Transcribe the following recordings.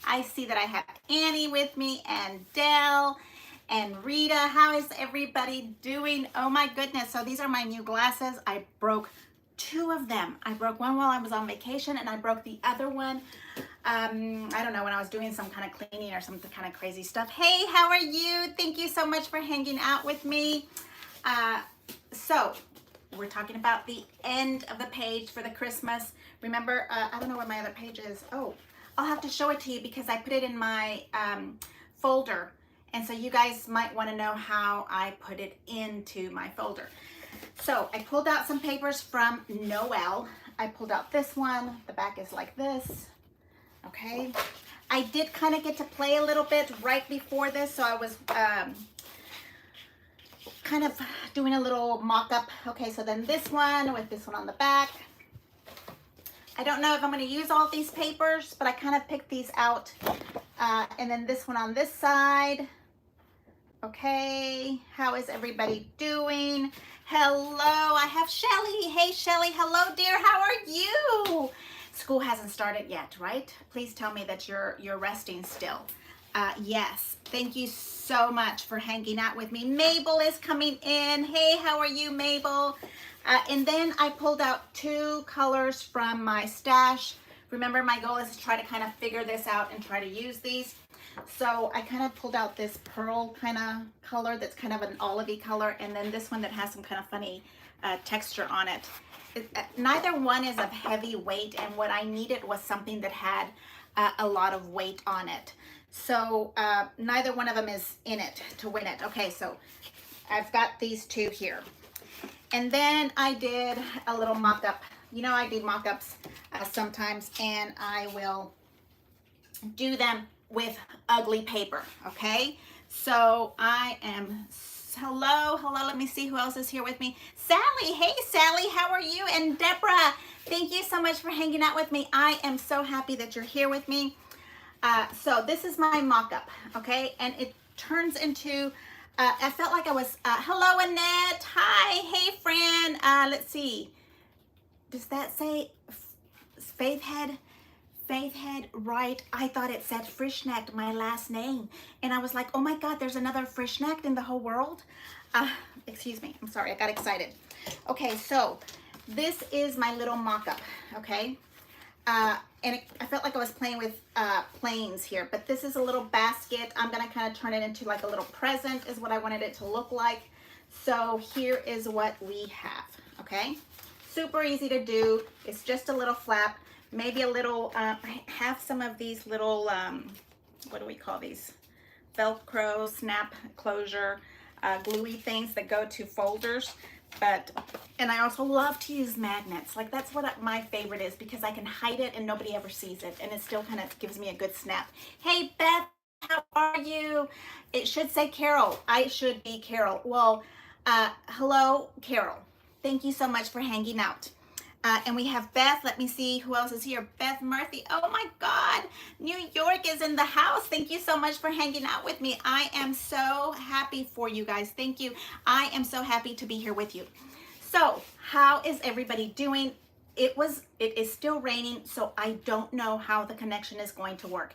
I see that I have Annie with me and Dell and Rita. How is everybody doing? Oh my goodness. So these are my new glasses. I broke two of them. I broke one while I was on vacation and I broke the other one. I don't know, when I was doing some kind of cleaning or some kind of crazy stuff. Hey, how are you? Thank you so much for hanging out with me. So we're talking about the end of the page for the Christmas. Remember, I don't know where my other page is. Oh, I'll have to show it to you because I put it in my folder. And so you guys might want to know how I put it into my folder. So I pulled out some papers from Noel. I pulled out this one. The back is like this. Okay. I did kind of get to play a little bit right before this. So I was kind of doing a little mock-up. Okay, so then this one with this one on the back. I don't know if I'm going to use all these papers, but I kind of picked these out. And then this one on this side. Okay, how is everybody doing? Hello, I have Shelly. Hey, Shelly. Hello, dear. How are you? School hasn't started yet, right? Please tell me that you're resting still. Yes, thank you so much for hanging out with me. Mabel is coming in. Hey, how are you, Mabel? And then I pulled out two colors from my stash. Remember, my goal is to try to kind of figure this out and try to use these. So I kind of pulled out this pearl kind of color that's kind of an olivey color, and then this one that has some kind of funny texture on it. Neither one is of heavy weight, and what I needed was something that had a lot of weight on it. So neither one of them is in it to win it. Okay, so I've got these two here. And then I did a little mock-up. You know, I do mock-ups sometimes, and I will do them with ugly paper, okay? So I am, hello, let me see who else is here with me. Sally, hey Sally, how are you? And Deborah, thank you so much for hanging out with me. I am so happy that you're here with me. So this is my mock-up, okay? And it turns into, I felt like I was, hello Annette, hi, hey Fran, let's see. Does that say Faith Head? Faith Head, right? I thought it said Frischnecht, my last name. And I was like, oh my God, there's another Frischnecht in the whole world? Excuse me, I'm sorry, I got excited. Okay, so this is my little mock-up, okay? I felt like I was playing with planes here, but this is a little basket. I'm gonna kind of turn it into like a little present is what I wanted it to look like. So here is what we have, okay? Super easy to do. It's just a little flap. Maybe a little, I have some of these little, what do we call these? Velcro, snap closure, gluey things that go to folders. And I also love to use magnets. Like that's what my favorite is because I can hide it and nobody ever sees it. And it still kind of gives me a good snap. Hey, Beth, how are you? It should say Carol. I should be Carol. Well, hello, Carol. Thank you so much for hanging out. And we have Beth. Let me see who else is here. Beth Murphy. Oh my God. New York is in the house. Thank you so much for hanging out with me. I am so happy for you guys. Thank you. I am so happy to be here with you. So how is everybody doing? It is still raining, so I don't know how the connection is going to work.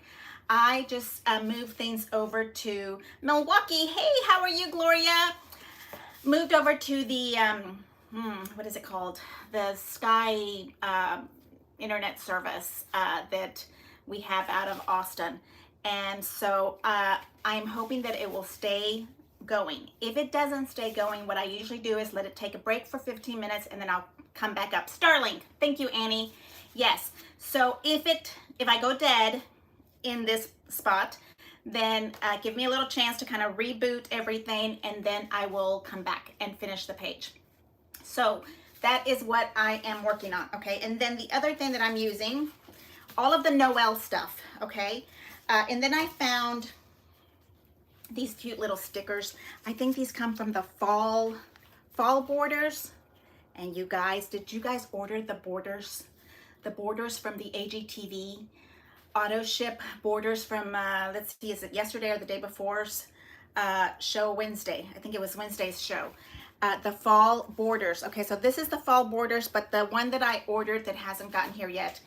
I just moved things over to Milwaukee. Hey, how are you, Gloria? Moved over to the, what is it called? The Sky internet service that we have out of Austin. And so I'm hoping that it will stay going. If it doesn't stay going, what I usually do is let it take a break for 15 minutes and then I'll come back up. Starlink, thank you, Annie. Yes, so if I go dead in this spot, then give me a little chance to kind of reboot everything and then I will come back and finish the page. So that is what I am working on, okay? And then the other thing that I'm using, all of the Noel stuff, okay? And then I found these cute little stickers. I think these come from the fall borders. And you guys, did you guys order the borders? The borders from the AGTV auto ship borders from, let's see, is it yesterday or the day before's show Wednesday? I think it was Wednesday's show. The fall borders. Okay, so this is the fall borders, but the one that I ordered that hasn't gotten here yet,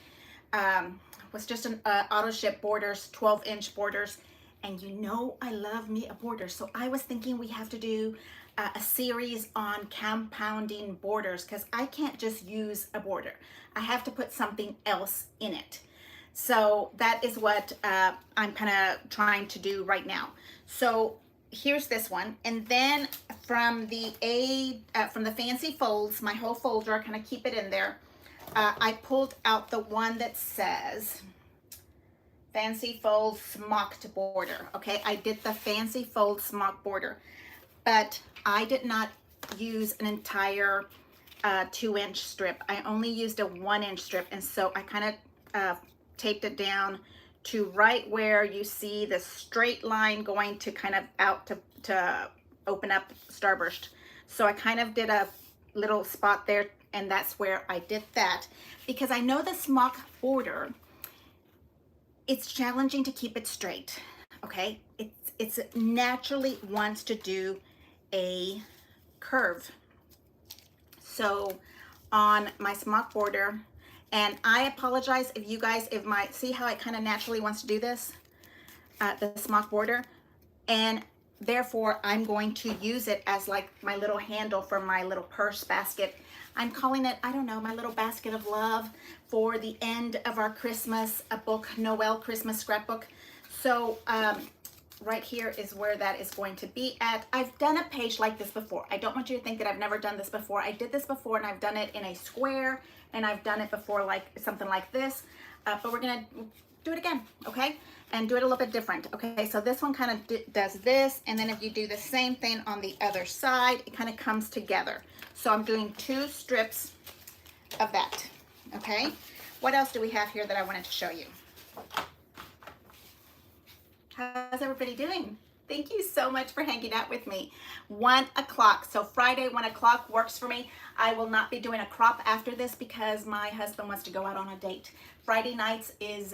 was just an auto ship borders, 12-inch borders. And you know I love me a border. So I was thinking we have to do a series on compounding borders, because I can't just use a border. I have to put something else in it. So that is what I'm kind of trying to do right now. So here's this one. And then from the Fancy Folds, my whole folder, I kind of keep it in there. I pulled out the one that says Fancy Fold Smocked border. Okay, I did the Fancy Fold Smock border, but I did not use an entire 2-inch strip. I only used a 1-inch strip, and so I kind of taped it down to right where you see the straight line going to kind of out to open up starburst. So I kind of did a little spot there, and that's where I did that, because I know the Smock border, it's challenging to keep it straight. Okay, it's naturally wants to do a curve. So on my Smock border, and I apologize if you guys, see how it kind of naturally wants to do this, the Smock border, and therefore I'm going to use it as like my little handle for my little purse basket. I'm calling it, I don't know, my little basket of love for the end of our Christmas book, Noel Christmas scrapbook. So right here is where that is going to be at. I've done a page like this before. I don't want you to think that I've never done this before. I did this before, and I've done it in a square, and I've done it before like something like this, but we're gonna do it again, okay? And do it a little bit different, okay? So this one kind of does this, and then if you do the same thing on the other side, it kind of comes together. So I'm doing 2 strips of that, okay? What else do we have here that I wanted to show you? How's everybody doing? Thank you so much for hanging out with me. 1 o'clock, so Friday, 1 o'clock works for me. I will not be doing a crop after this because my husband wants to go out on a date. Friday nights is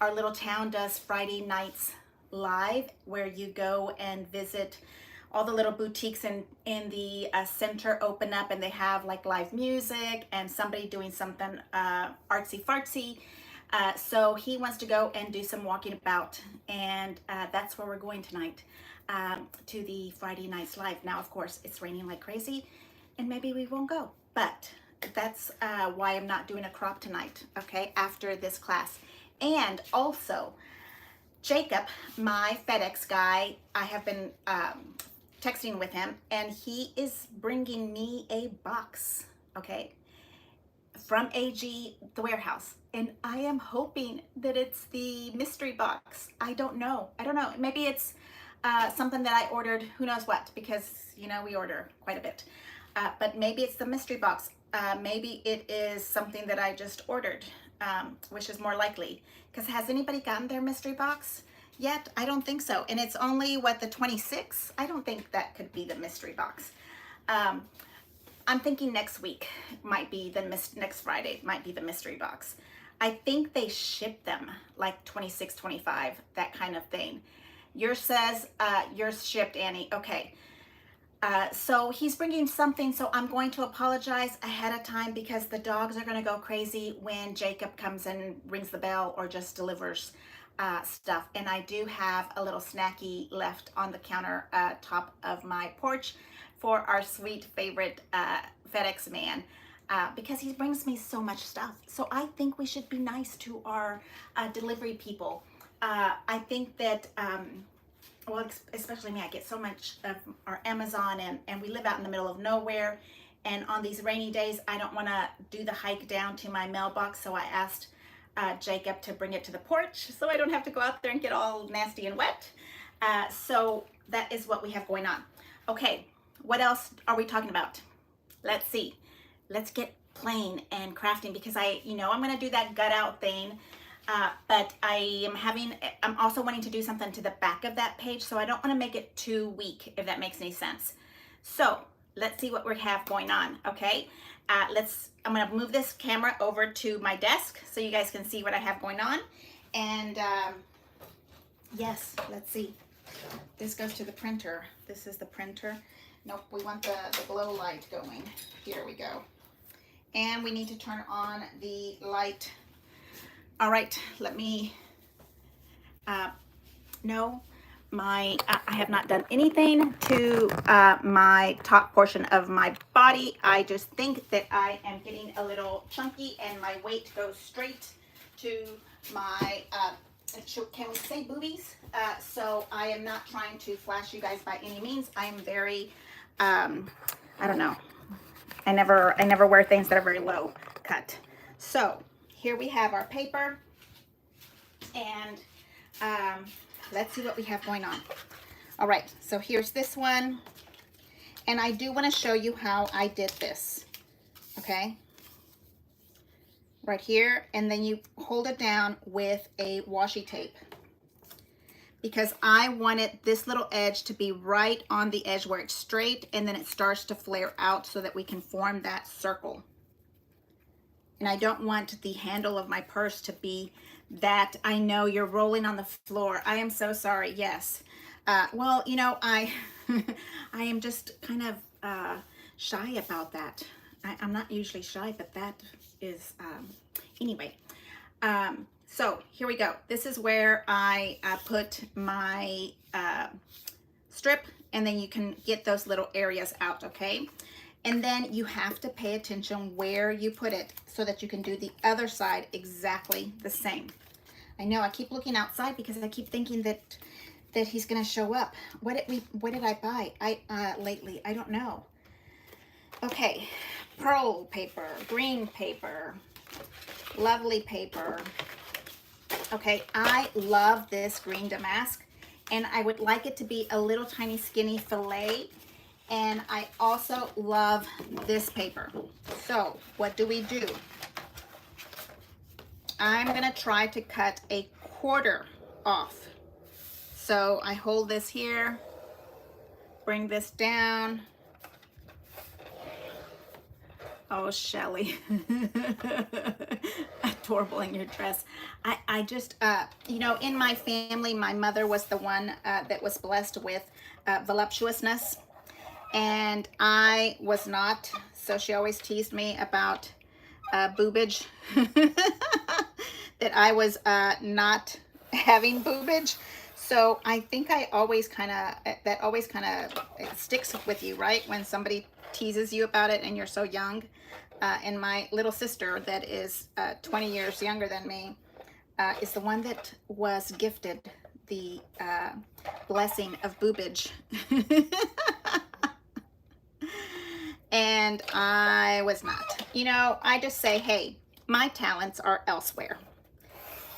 our little town does Friday nights live, where you go and visit all the little boutiques in the center open up, and they have like live music and somebody doing something artsy fartsy. So he wants to go and do some walking about, and that's where we're going tonight, to the Friday Nights Live. Now, of course, it's raining like crazy, and maybe we won't go, but that's why I'm not doing a crop tonight, okay, after this class. And also, Jacob, my FedEx guy, I have been texting with him, and he is bringing me a box, okay, from AG, the warehouse. And I am hoping that it's the mystery box. I don't know. Maybe it's something that I ordered, who knows what, because, you know, we order quite a bit. But maybe it's the mystery box. Maybe it is something that I just ordered, which is more likely. Because has anybody gotten their mystery box yet? I don't think so. And it's only, what, the 26th? I don't think that could be the mystery box. I'm thinking next week might be next Friday might be the mystery box. I think they ship them like 26, 25, that kind of thing. Yours says yours shipped, Annie. Okay. So he's bringing something, so I'm going to apologize ahead of time, because the dogs are going to go crazy when Jacob comes and rings the bell or just delivers stuff. And I do have a little snacky left on the counter top of my porch for our sweet favorite FedEx man, because he brings me so much stuff. So I think we should be nice to our delivery people. I think that, well, especially me, I get so much of our Amazon, and we live out in the middle of nowhere. And on these rainy days, I don't want to do the hike down to my mailbox. So I asked Jacob to bring it to the porch so I don't have to go out there and get all nasty and wet. So that is what we have going on. Okay. What else are we talking about? Let's see. Let's get playing and crafting, because I'm going to do that gut out thing. But I'm also wanting to do something to the back of that page, so I don't want to make it too weak, if that makes any sense. So let's see what we have going on, okay? I'm going to move this camera over to my desk so you guys can see what I have going on. And yes, let's see. This goes to the printer. This is the printer. Nope, we want the glow light going. Here we go. And we need to turn on the light All right, let me, no, I have not done anything to my top portion of my body. I just think that I am getting a little chunky and my weight goes straight to my, can we say boobies? So I am not trying to flash you guys by any means. I am very, I don't know. I never wear things that are very low cut. So here we have our paper, and let's see what we have going on. All right, so here's this one, and I do want to show you how I did this. Okay, right here, and then you hold it down with a washi tape, because I wanted this little edge to be right on the edge where it's straight, and then it starts to flare out so that we can form that circle. And I don't want the handle of my purse to be that. I know you're rolling on the floor. I am so sorry. Yes. Well, you know, I am just kind of shy about that. I'm not usually shy, but that is, anyway. So here we go. This is where I put my strip, and then you can get those little areas out, okay? And then you have to pay attention where you put it so that you can do the other side exactly the same. I know I keep looking outside because I keep thinking that he's gonna show up. What did I buy lately? I don't know. Okay, pearl paper, green paper, lovely paper. Okay, I love this green damask, and I would like it to be a little tiny skinny fillet. And I also love this paper. So what do? I'm gonna try to cut a quarter off. So I hold this here, bring this down. Oh, Shelly, adorable in your dress. I just, you know, in my family, my mother was the one that was blessed with voluptuousness. And I was not, so she always teased me about boobage, that I was not having boobage. So I think I always kind of, that always kind of sticks with you, right? When somebody teases you about it and you're so young. And my little sister that is 20 years younger than me is the one that was gifted the blessing of boobage. And I was not. You know, I just say, hey, my talents are elsewhere.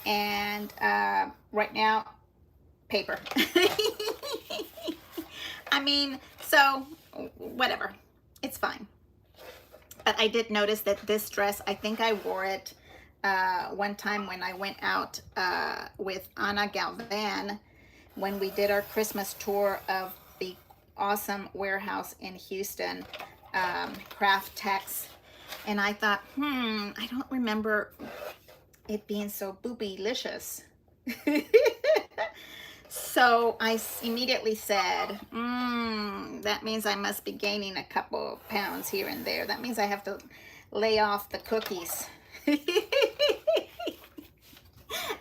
And right now, paper. I mean, so whatever. It's fine. But I did notice that this dress, I think I wore it one time when I went out with Anna Griffin when we did our Christmas tour of the awesome warehouse in Houston. Craft Tex, and I thought, I don't remember it being so boobylicious. So I immediately said, that means I must be gaining a couple of pounds here and there. That means I have to lay off the cookies.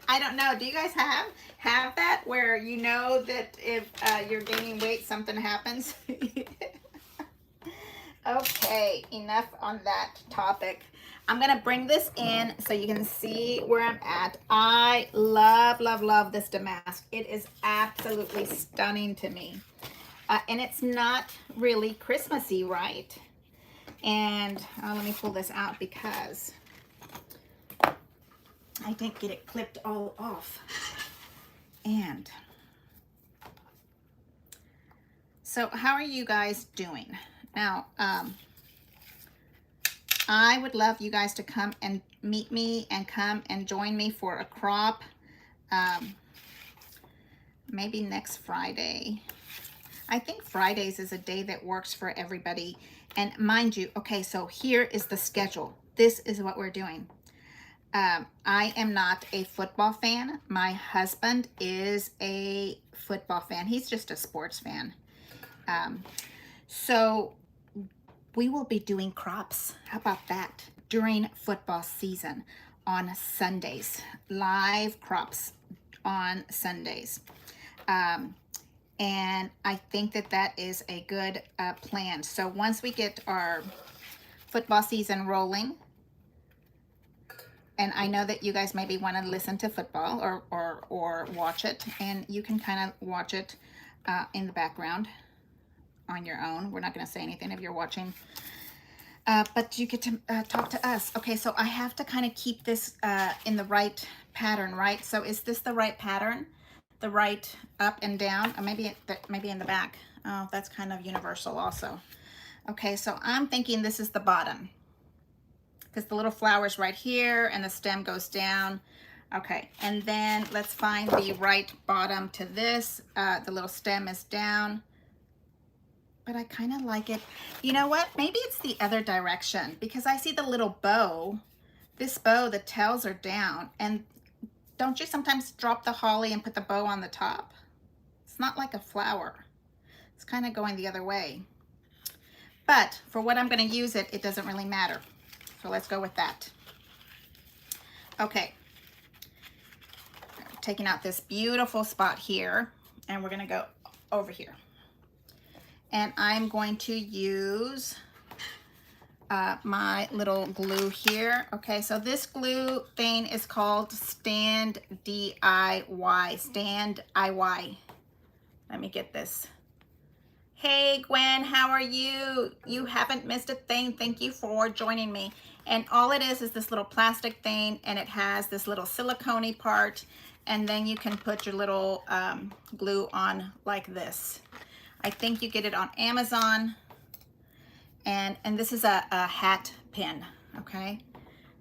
I don't know. Do you guys have that where you know that if you're gaining weight, something happens? Okay, enough on that topic. I'm going to bring this in so you can see where I'm at. I love, love, love this damask. It is absolutely stunning to me. And it's not really Christmassy, right? And let me pull this out because I didn't get it clipped all off. And so how are you guys doing? Now, I would love you guys to come and meet me and come and join me for a crop. Maybe next Friday. I think Fridays is a day that works for everybody. And mind you, okay, so here is the schedule. This is what we're doing. I am not a football fan. My husband is a football fan. He's just a sports fan. So we will be doing crops. How about that? During football season. on Sundays, live crops on Sundays. And I think that that is a good plan. So once we get our football season rolling, and I know that you guys maybe want to listen to football or watch it, and you can kind of watch it in the background on your own. We're not going to say anything if you're watching, but you get to talk to us. Okay, so I have to kind of keep this in the right pattern, right? So is this the right pattern? The right up and down? Or maybe in the back. Oh, that's kind of universal also. Okay, so I'm thinking this is the bottom, because the little flower's right here and the stem goes down. Okay, and then let's find the right bottom to this. The little stem is down, but I kind of like it. You know what? Maybe it's the other direction, because I see the little bow. This bow, the tails are down, and don't you sometimes drop the holly and put the bow on the top? It's not like a flower. It's kind of going the other way. But for what I'm going to use it, it doesn't really matter. So let's go with that. Okay. Taking out this beautiful spot here, and we're going to go over here. And I'm going to use my little glue here. Okay, so this glue thing is called Stand DIY. Stand IY. Let me get this. Hey Gwen, how are you? You haven't missed a thing. Thank you for joining me. And all it is this little plastic thing, and it has this little silicone-y part, and then you can put your little glue on like this. I think you get it on Amazon, and this is a hat pin, okay,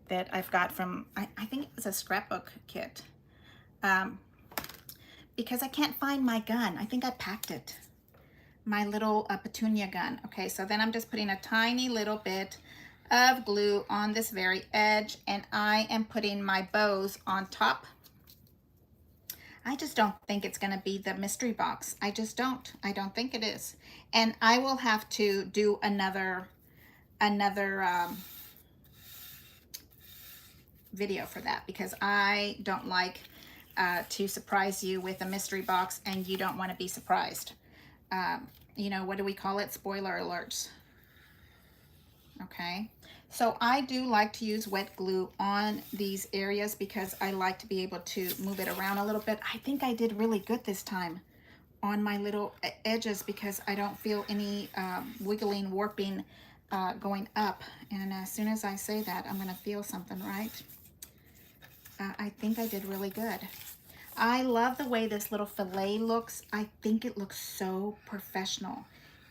that I've got from, I think it was a scrapbook kit, because I can't find my gun. I think I packed it. My little petunia gun. Okay, so then I'm just putting a tiny little bit of glue on this very edge, and I am putting my bows on top. I just don't think it's going to be the mystery box. I just don't. I don't think it is. And I will have to do another video for that, because I don't like to surprise you with a mystery box and you don't want to be surprised. You know, what do we call it? Spoiler alerts. Okay, so I do like to use wet glue on these areas because I like to be able to move it around a little bit. I think I did really good this time on my little edges, because I don't feel any wiggling, warping going up. And as soon as I say that, I'm going to feel something, right? I think I did really good. I love the way this little fillet looks. I think it looks so professional.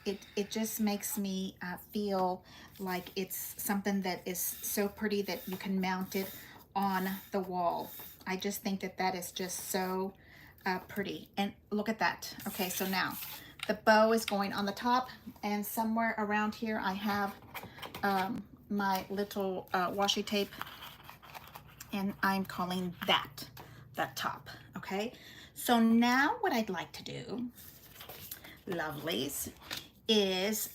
It just makes me feel like it's something that is so pretty that you can mount it on the wall. I just think that that is just so pretty. And look at that. Okay, so now the bow is going on the top, and somewhere around here I have my little washi tape, and I'm calling that the top. Okay, so now what I'd like to do, lovelies, is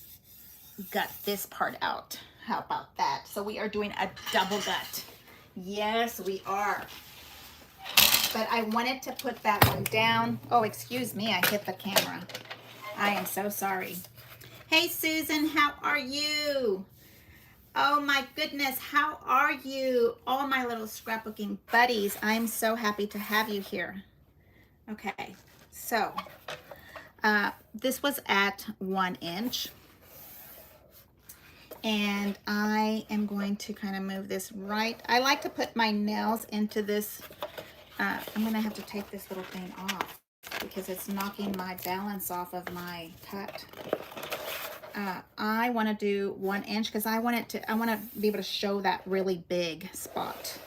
gut this part out. How about that? So we are doing a double gut. Yes, we are. But I wanted to put that one down. Oh, excuse me, I hit the camera. I am so sorry. Hey Susan, how are you? Oh my goodness, how are you? All my little scrapbooking buddies, I'm so happy to have you here. Okay, so this was at 1 inch. And I am going to kind of move this right. I like to put my nails into this. I'm going to have to take this little thing off because it's knocking my balance off of my cut. I want to do 1 inch because I want to be able to show that really big spot.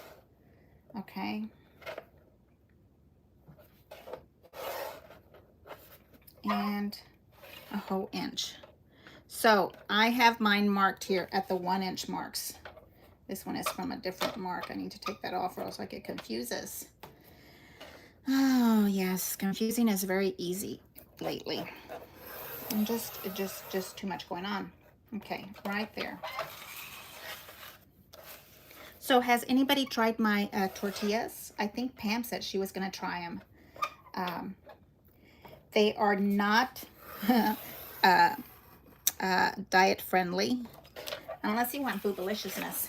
Okay. And a whole inch. So I have mine marked here at the 1 inch marks. This one is from a different mark. I need to take that off or else I get confuses. Oh yes, confusing is very easy lately. And just too much going on. Okay, right there. So has anybody tried my tortillas? I think Pam said she was going to try them. They are not diet friendly, unless you want boobaliciousness.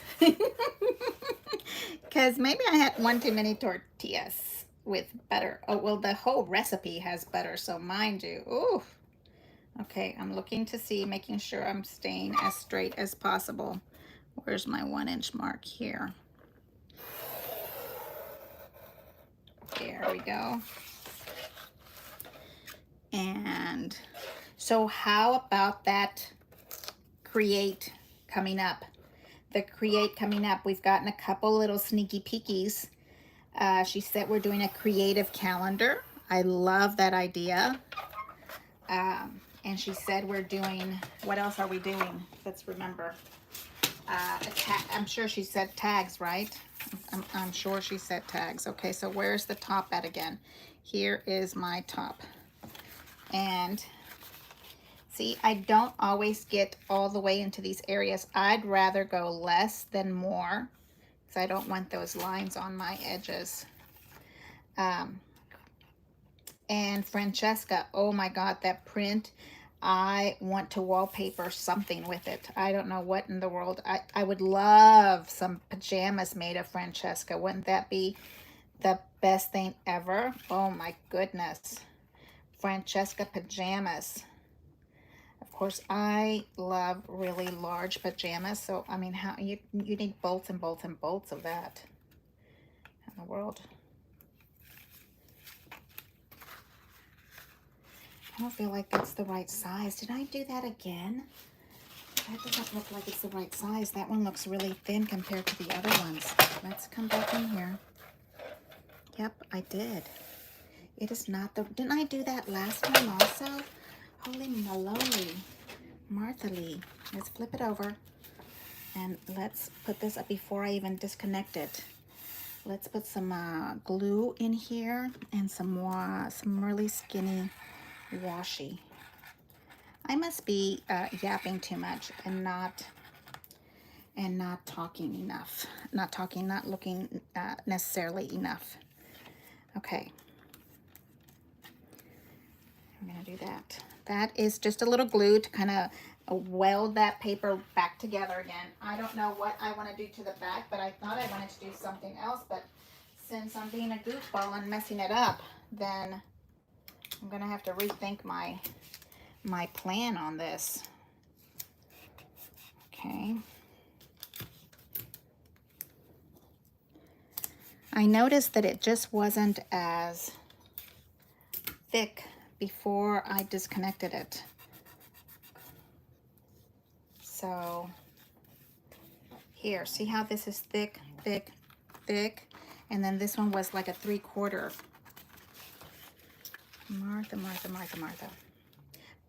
Because maybe I had one too many tortillas with butter. Oh, well, the whole recipe has butter, so mine do. Ooh. Okay, I'm looking to see, making sure I'm staying as straight as possible. Where's my 1-inch mark here? There we go. And so how about that create coming up? The create coming up, we've gotten a couple little sneaky peekies. She said we're doing a creative calendar. I love that idea. And she said we're doing, what else are we doing? Let's remember. I'm sure she said tags, right? I'm sure she said tags. Okay, so where's the top at again? Here is my top. And see, I don't always get all the way into these areas. I'd rather go less than more because I don't want those lines on my edges. And Francesca, oh my God, that print. I want to wallpaper something with it. I don't know what in the world. I would love some pajamas made of Francesca. Wouldn't that be the best thing ever? Oh my goodness. Francesca pajamas. Of course, I love really large pajamas. So, I mean, how you need bolts and bolts and bolts of that in the world. I don't feel like that's the right size. Did I do that again? That doesn't look like it's the right size. That one looks really thin compared to the other ones. Let's come back in here. Yep, I did. It is not the... Didn't I do that last time also? Holy moly. Martha Lee. Let's flip it over. And let's put this up before I even disconnect it. Let's put some glue in here and some really skinny washi. I must be yapping too much and not talking enough. Not looking necessarily enough. Okay. I'm gonna do that. That is just a little glue to kind of weld that paper back together again. I don't know what I want to do to the back, but I thought I wanted to do something else, but since I'm being a goofball and messing it up, then I'm gonna have to rethink my plan on this. Okay. I noticed that it just wasn't as thick before I disconnected it. So here, see how this is thick, thick, thick? And then this one was like a 3/4. Martha.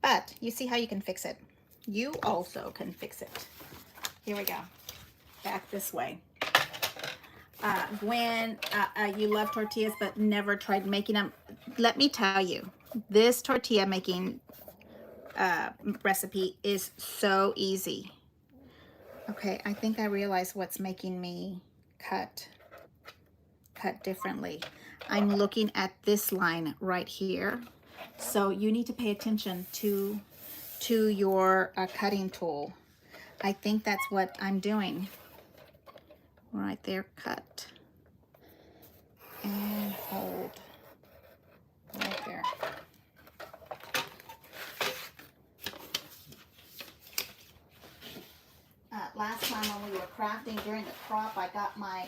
But you see how you can fix it. You also can fix it. Here we go. Back this way. Gwen, you love tortillas but never tried making them. Let me tell you, this tortilla making recipe is so easy. Okay, I think I realize what's making me cut differently. I'm looking at this line right here. So you need to pay attention to your cutting tool. I think that's what I'm doing. Right there, cut. And hold. Right there. Last time when we were crafting during the crop, I got my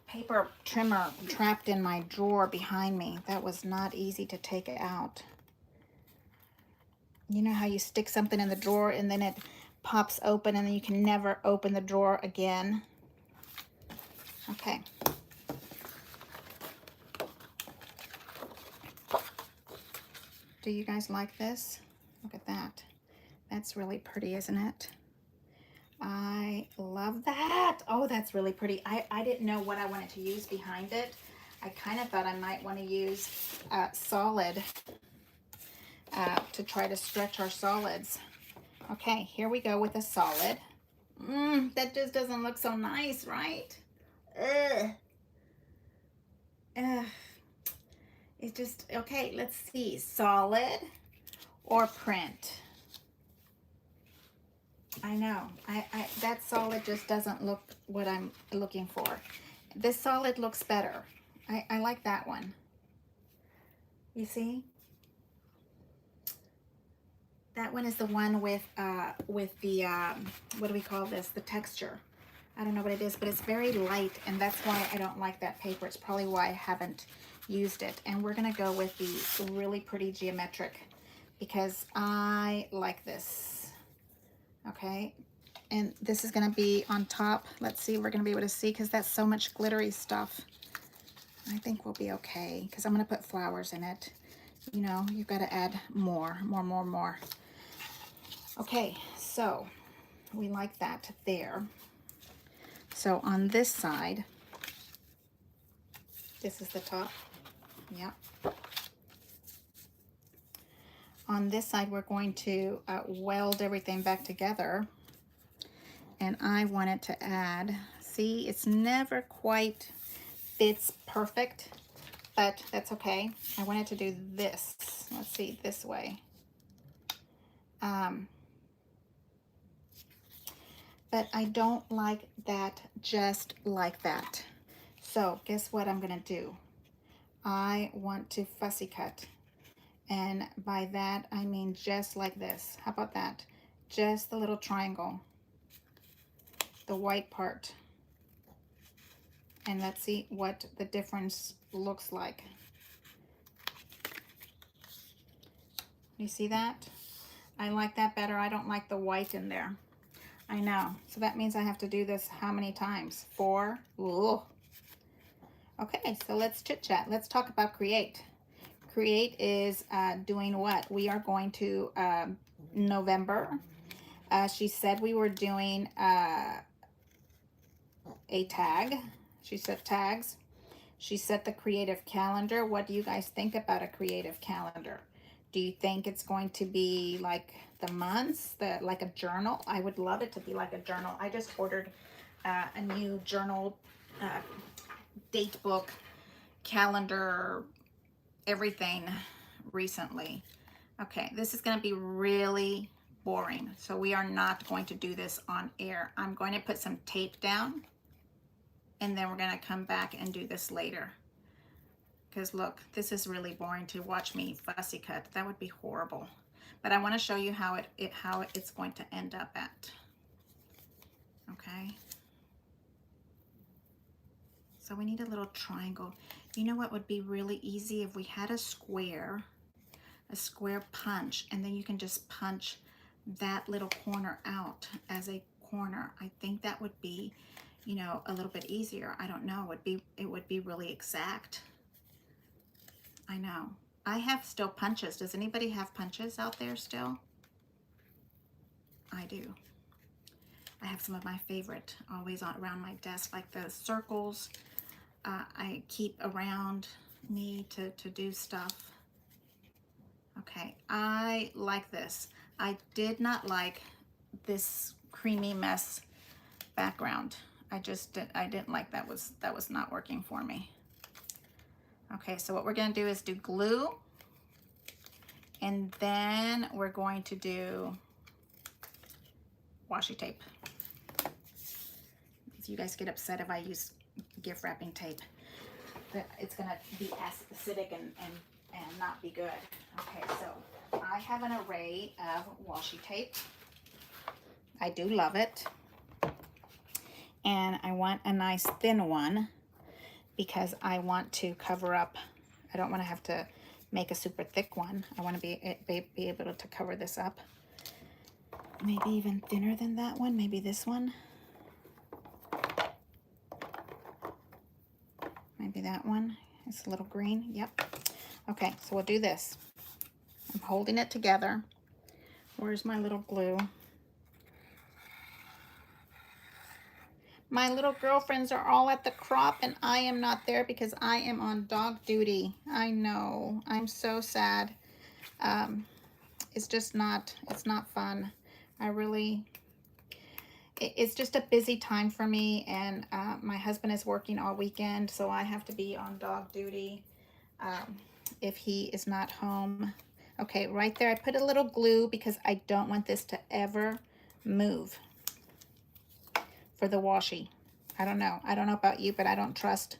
paper trimmer trapped in my drawer behind me. That was not easy to take out. You know how you stick something in the drawer and then it pops open and then you can never open the drawer again? Okay. Do you guys like this? Look at that. That's really pretty, isn't it? I love that. Oh, that's really pretty. I didn't know what I wanted to use behind it. I kind of thought I might want to use solid to try to stretch our solids. Okay, here we go with a solid. That just doesn't look so nice, right? Ugh. Ugh. It's just, okay, let's see. Solid or print? I know. That solid just doesn't look what I'm looking for. This solid looks better. I like that one. You see? That one is the one with the, what do we call this? The texture. I don't know what it is, but it's very light, and that's why I don't like that paper. It's probably why I haven't used it. And we're gonna go with the really pretty geometric because I like this. Okay, and this is gonna be on top. Let's see, we're gonna be able to see because that's so much glittery stuff. I think we'll be okay because I'm gonna put flowers in it. You know, you've got to add more. Okay, so we like that there. So on this side, this is the top. Yeah. On this side, we're going to weld everything back together. And I wanted to add, see, it's never quite fits perfect, but that's okay. I wanted to do this. Let's see, this way. But I don't like that just like that. So guess what I'm gonna do? I want to fussy cut. And by that, I mean just like this. How about that? Just the little triangle, the white part. And let's see what the difference looks like. You see that? I like that better. I don't like the white in there. I know. So that means I have to do this how many times? 4? Ooh. Okay, so let's chit chat. Let's talk about create. Create is doing what? We are going to November. She said we were doing a tag. She said tags. She set the creative calendar. What do you guys think about a creative calendar? Do you think it's going to be like the months, like a journal? I would love it to be like a journal. I just ordered a new journal, date book, calendar, everything recently. Okay, this is going to be really boring, so we are not going to do this on air. I'm going to put some tape down, and then we're going to come back and do this later. Because look, this is really boring to watch me fussy cut. That would be horrible. But I want to show you how it's going to end up at. Okay. So we need a little triangle. You know what would be really easy if we had a square punch, and then you can just punch that little corner out as a corner. I think that would be, you know, a little bit easier. I don't know. It would be really exact. I know. I have still punches. Does anybody have punches out there still? I do. I have some of my favorite always around my desk, like the circles I keep around me to do stuff. Okay, I like this. I did not like this creamy mess background. I didn't like that was not working for me. Okay, so what we're going to do is do glue, and then we're going to do washi tape. So you guys get upset if I use gift wrapping tape. But it's going to be acidic and not be good. Okay, so I have an array of washi tape. I do love it. And I want a nice thin one, because I want to cover up. I don't want to have to make a super thick one. I want to be able to cover this up. Maybe even thinner than that one. Maybe this one. Maybe that one. It's a little green. Yep. Okay, so we'll do this. I'm holding it together. Where's my little glue? My little girlfriends are all at the crop, and I am not there because I am on dog duty. I know. I'm so sad. It's just not, it's not fun. it's just a busy time for me, and my husband is working all weekend, so I have to be on dog duty if he is not home. Okay, right there I put a little glue because I don't want this to ever move for the washi. I don't know about you, but I don't trust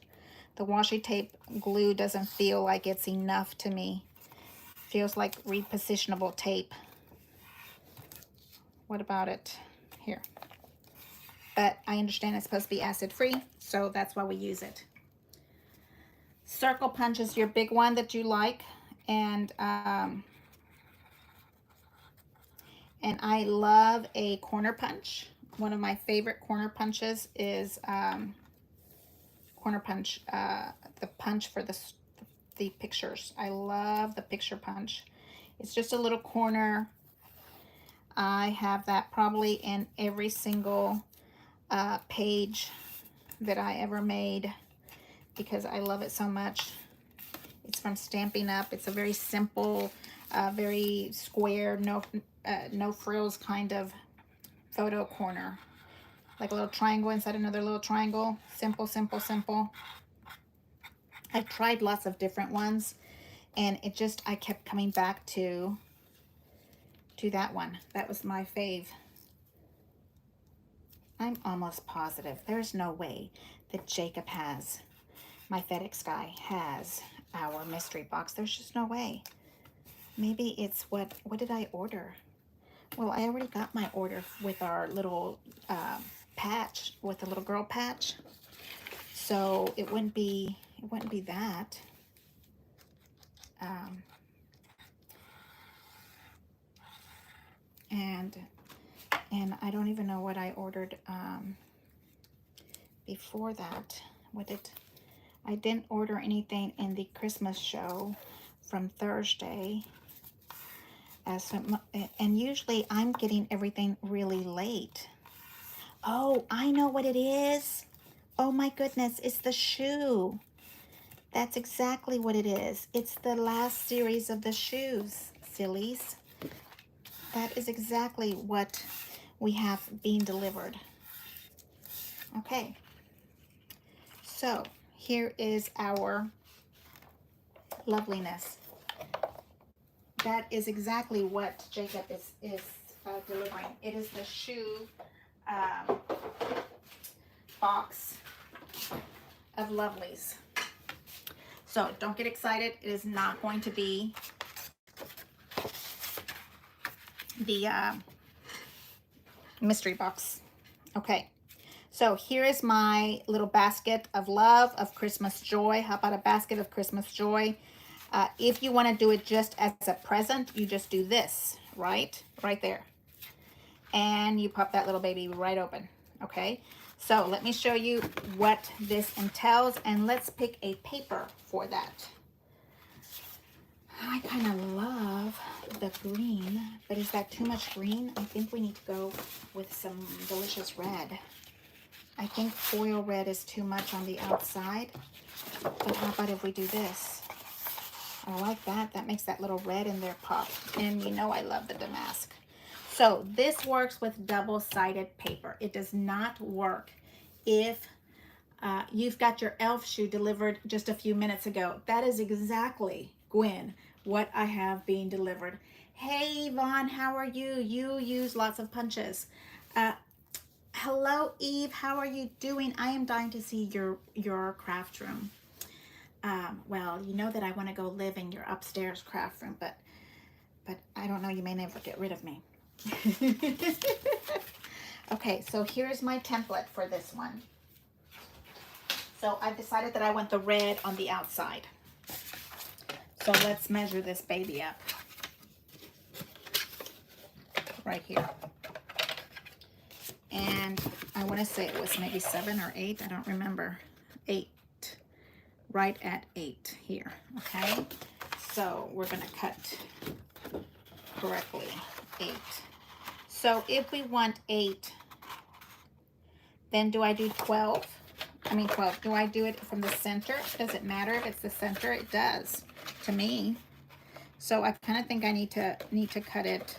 the washi tape. Glue doesn't feel like it's enough to me. Feels like repositionable tape. What about it here? But I understand it's supposed to be acid free, so that's why we use it. Circle punch is your big one that you like, and I love a corner punch. One of my favorite corner punches is corner punch, the punch for the pictures. I love the picture punch. It's just a little corner. I have that probably in every single page that I ever made because I love it so much. It's from Stampin' Up. It's a very simple, very square, no frills kind of photo corner. Like a little triangle inside another little triangle. Simple, simple, simple. I've tried lots of different ones, and I kept coming back to that one. That was my fave. I'm almost positive there's no way that Jacob has, my FedEx guy, has our mystery box. There's just no way. Maybe it's what did I order? Well, I already got my order with our little patch, with the little girl patch. So it wouldn't be that. And I don't even know what I ordered before that. I didn't order anything in the Christmas show from Thursday. And usually I'm getting everything really late. Oh, I know what it is. Oh my goodness, it's the shoe. That's exactly what it is. It's the last series of the shoes, sillies. That is exactly what we have being delivered. Okay, so here is our loveliness. That is exactly what Jacob is delivering. It is the shoe box of lovelies. So don't get excited. It is not going to be the mystery box. Okay, so here is my little basket of love, of Christmas joy. How about a basket of Christmas joy? If you want to do it just as a present, you just do this, right there. And you pop that little baby right open, okay? So let me show you what this entails, and let's pick a paper for that. I kind of love the green, but is that too much green? I think we need to go with some delicious red. I think foil red is too much on the outside, but how about if we do this? I like that. That makes that little red in there pop. And you know I love the damask. So this works with double-sided paper. It does not work if you've got your elf shoe delivered just a few minutes ago. That is exactly, Gwen, what I have being delivered. Hey, Vaughn, how are you? You use lots of punches. Hello, Eve. How are you doing? I am dying to see your craft room. Well, you know that I want to go live in your upstairs craft room, but I don't know. You may never get rid of me. Okay, so here's my template for this one. So I've decided that I want the red on the outside. So let's measure this baby up. Right here. And I want to say it was maybe 7 or 8. I don't remember. 8. Right at 8 here. Okay. So we're going to cut correctly. 8. So if we want 8, then do I do 12? I mean 12. Do I do it from the center? Does it matter if it's the center? It does to me. So I kind of think I need to cut it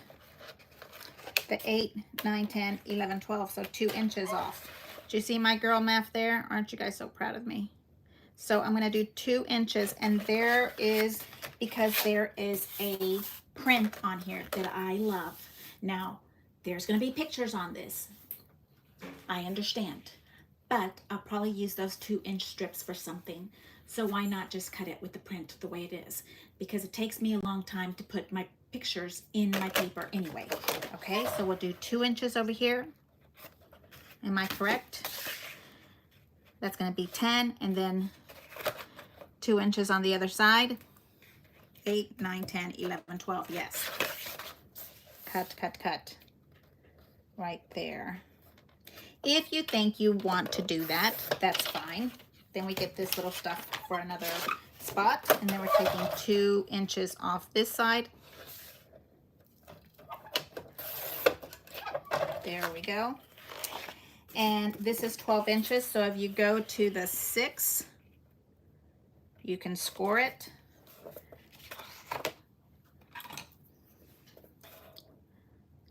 the 8, 9, 10, 11, 12, so 2 inches off. Do you see my girl math there? Aren't you guys so proud of me? So I'm going to do 2 inches, and there is, because there is a print on here that I love. Now, there's going to be pictures on this. I understand. But I'll probably use those 2-inch strips for something. So why not just cut it with the print the way it is? Because it takes me a long time to put my pictures in my paper anyway. Okay, so we'll do 2 inches over here. Am I correct? That's going to be 10, and then 2 inches on the other side. 8, 9, 10, 11, 12. Yes. Cut, cut, cut. Right there. If you think you want to do that, that's fine. Then we get this little stuff for another spot, and then we're taking 2 inches off this side. There we go. And this is 12 inches, so if you go to the 6, you can score it.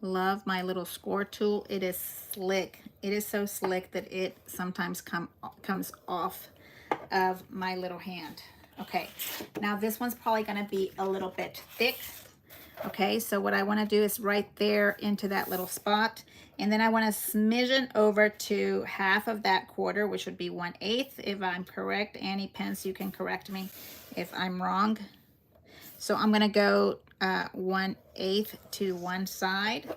Love my little score tool. It is slick. It is so slick that it sometimes comes off of my little hand. Okay, now this one's probably going to be a little bit thick. Okay, so what I want to do is right there into that little spot, and then I want to smidgen over to half of that quarter, which would be 1/8 if I'm correct. Annie Pence, you can correct me if I'm wrong. So I'm going to go 1/8 to one side.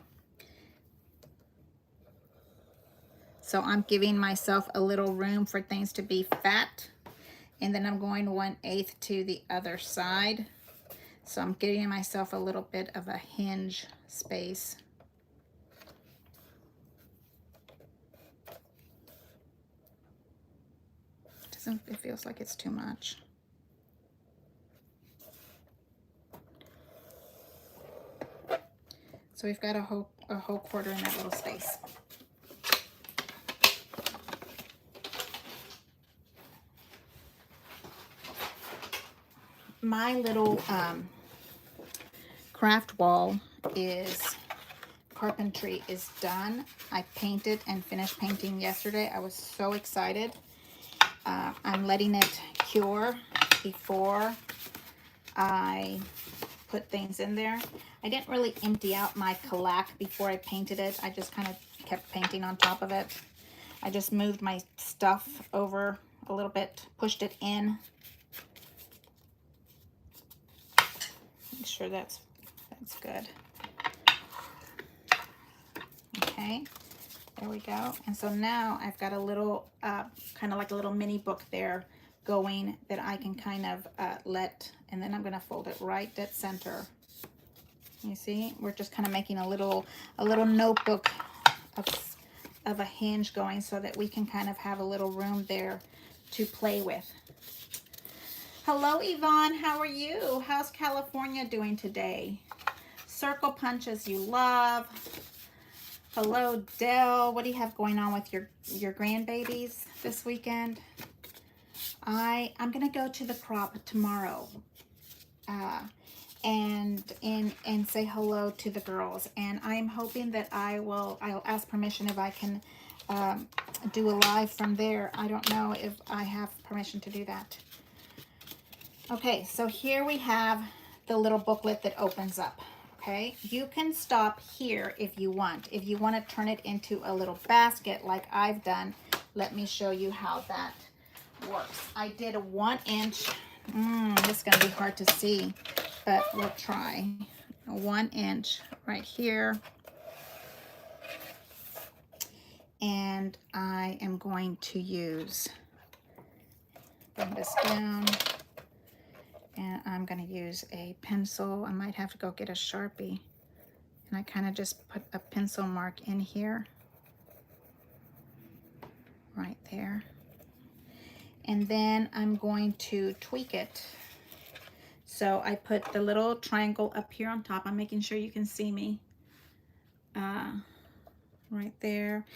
So I'm giving myself a little room for things to be fat. And then I'm going 1/8 to the other side. So I'm giving myself a little bit of a hinge space. It feels like it's too much. So we've got a whole quarter in that little space. My little craft wall carpentry is done. I painted and finished painting yesterday. I was so excited. I'm letting it cure before I put things in there. I didn't really empty out my shellac before I painted it. I just kind of kept painting on top of it. I just moved my stuff over a little bit, pushed it in. Make sure that's good. Okay, there we go. And so now I've got a little, kind of like a little mini book there going that I can kind of let, and then I'm going to fold it right dead center. You see, we're just kind of making a little notebook of a hinge going so that we can kind of have a little room there to play with. Hello, Yvonne. How are you? How's California doing today? Circle punches you love. Hello, Dell. What do you have going on with your grandbabies this weekend? I'm gonna go to the crop tomorrow, and say hello to the girls. And I'm hoping that I'll ask permission if I can do a live from there. I don't know if I have permission to do that. Okay, so here we have the little booklet that opens up. Okay, you can stop here if you want. If you want to turn it into a little basket like I've done, let me show you how that works. I did a 1 inch. This is going to be hard to see, but we'll try. A 1 inch right here. And I am going to bring this down. And I'm going to use a pencil. I might have to go get a Sharpie. And I kind of just put a pencil mark in here. Right there. And then I'm going to tweak it. So I put the little triangle up here on top. I'm making sure you can see me. Right there.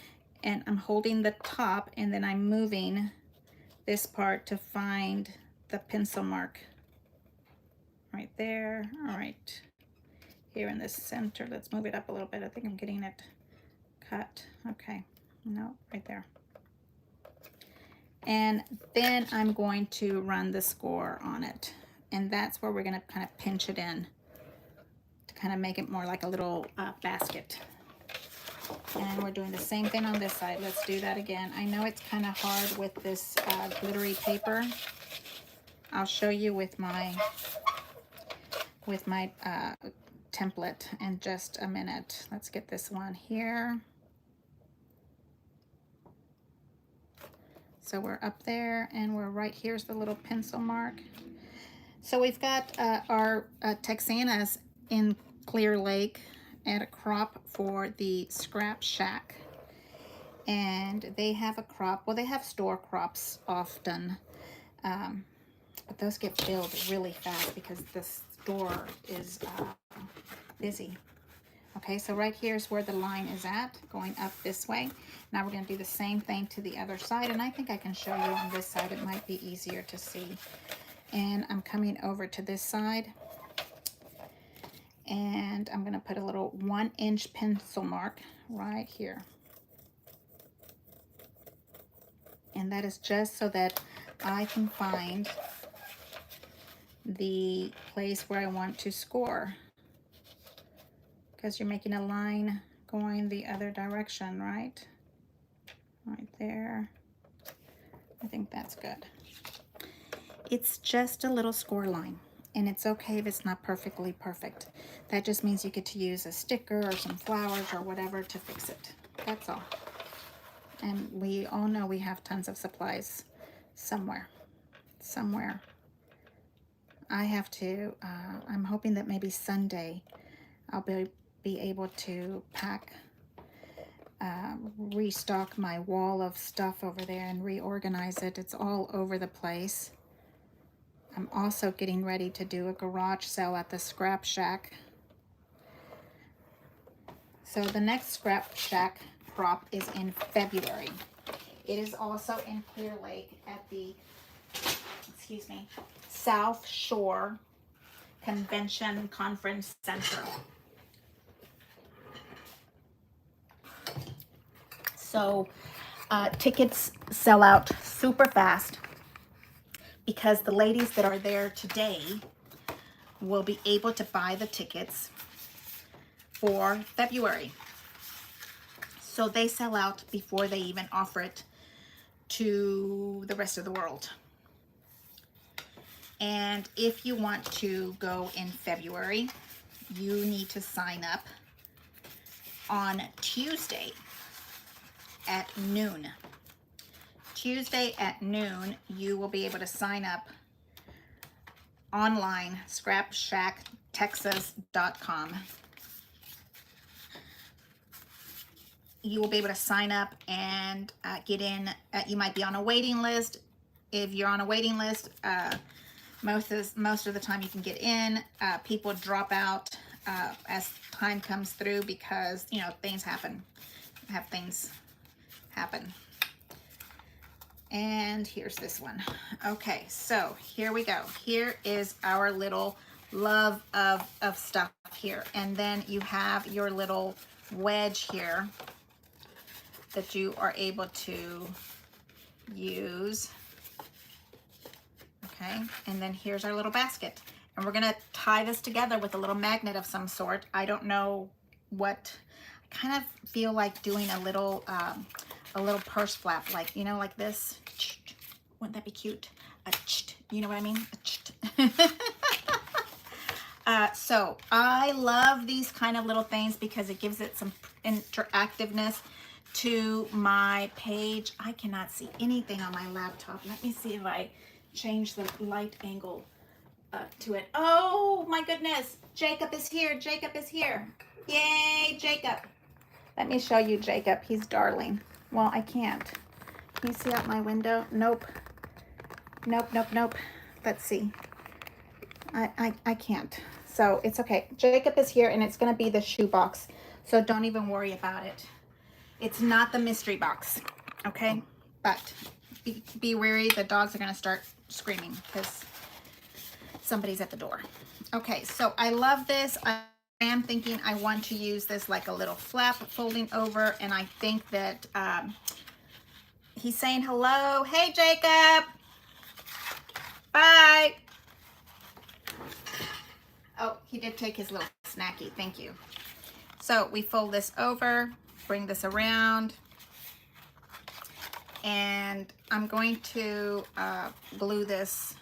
And I'm holding the top, and then I'm moving this part to find the pencil mark. Right there. All right. here in the center. Let's move it up a little bit. I think I'm getting it cut. Okay, no, right there. And then I'm going to run the score on it. And that's where we're gonna kind of pinch it in to kind of make it more like a little basket. And we're doing the same thing on this side. Let's do that again. I know it's kind of hard with this glittery paper. I'll show you with my template in just a minute. Let's get this one here. So we're up there and we're right here's the little pencil mark. So we've got our Texanas in Clear Lake at a crop for the Scrap Shack. And they have a crop, well, they have store crops often, but those get filled really fast because the store is busy. Okay, so right here is where the line is at, going up this way. Now we're going to do the same thing to the other side, and I think I can show you on this side. It might be easier to see. And I'm coming over to this side, and I'm going to put a little 1-inch pencil mark right here. And that is just so that I can find the place where I want to score. Because you're making a line going the other direction, right? Right there. I think that's good. It's just a little score line, and it's okay if it's not perfectly perfect. That just means you get to use a sticker or some flowers or whatever to fix it. That's all. And we all know we have tons of supplies somewhere. I have to, I'm hoping that maybe Sunday I'll be able to pack, restock my wall of stuff over there and reorganize it. It's all over the place. I'm also getting ready to do a garage sale at the Scrap Shack. So the next Scrap Shack crop is in February. It is also in Clear Lake at the, excuse me, South Shore Convention Conference Center. So tickets sell out super fast because the ladies that are there today will be able to buy the tickets for February. So they sell out before they even offer it to the rest of the world. And if you want to go in February, you need to sign up on Tuesday at noon. Tuesday at noon, you will be able to sign up online, scrapshacktexas.com. You will be able to sign up and get in. You might be on a waiting list. If you're on a waiting list, most of the time you can get in. People drop out as time comes through because, you know, things happen. Things happen. And here's this one. Okay, so here we go. Here is our little love of stuff here. And then you have your little wedge here that you are able to use. Okay, and then here's our little basket. And we're gonna tie this together with a little magnet of some sort. I don't know what, I kind of feel like doing a little purse flap, like, you know, like this. Wouldn't that be cute? You know what I mean? So I love these kind of little things because it gives it some interactiveness to my page. I cannot see anything on my laptop. Let me see if I change the light angle to it. Oh my goodness, Jacob is here. Jacob is here. Yay, Jacob. Let me show you Jacob. He's darling. Well, I can't. Can you see out my window? Nope. Nope. Let's see. I can't. So it's okay. Jacob is here, and it's going to be the shoe box. So don't even worry about it. It's not the mystery box. Okay? But be wary. The dogs are going to start screaming because somebody's at the door. Okay, so I love this. am thinking I want to use this like a little flap folding over, and I think that he's saying hello. Hey, Jacob. Bye. Oh, he did take his little snacky. Thank you. So we fold this over, bring this around, and I'm going to glue this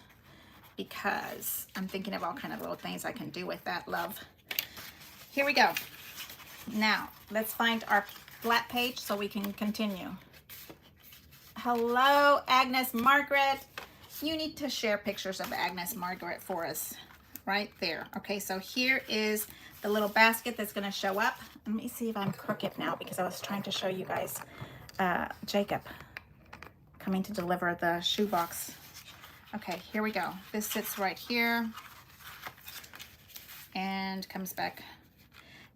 because I'm thinking of all kind of little things I can do with that, love. Here we go. Now, let's find our flat page so we can continue. Hello, Agnes Margaret. You need to share pictures of Agnes Margaret for us right there. Okay, so here is the little basket that's going to show up. Let me see if I'm crooked now because I was trying to show you guys Jacob coming to deliver the shoebox. Okay, here we go. This sits right here and comes back.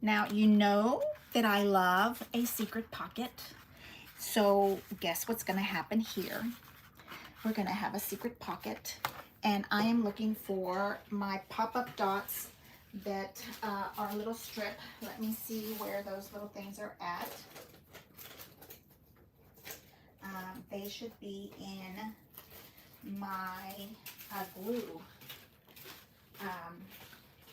Now, you know that I love a secret pocket. So guess what's going to happen here? We're going to have a secret pocket, and I am looking for my pop-up dots that are a little strip. Let me see where those little things are at. They should be in my glue.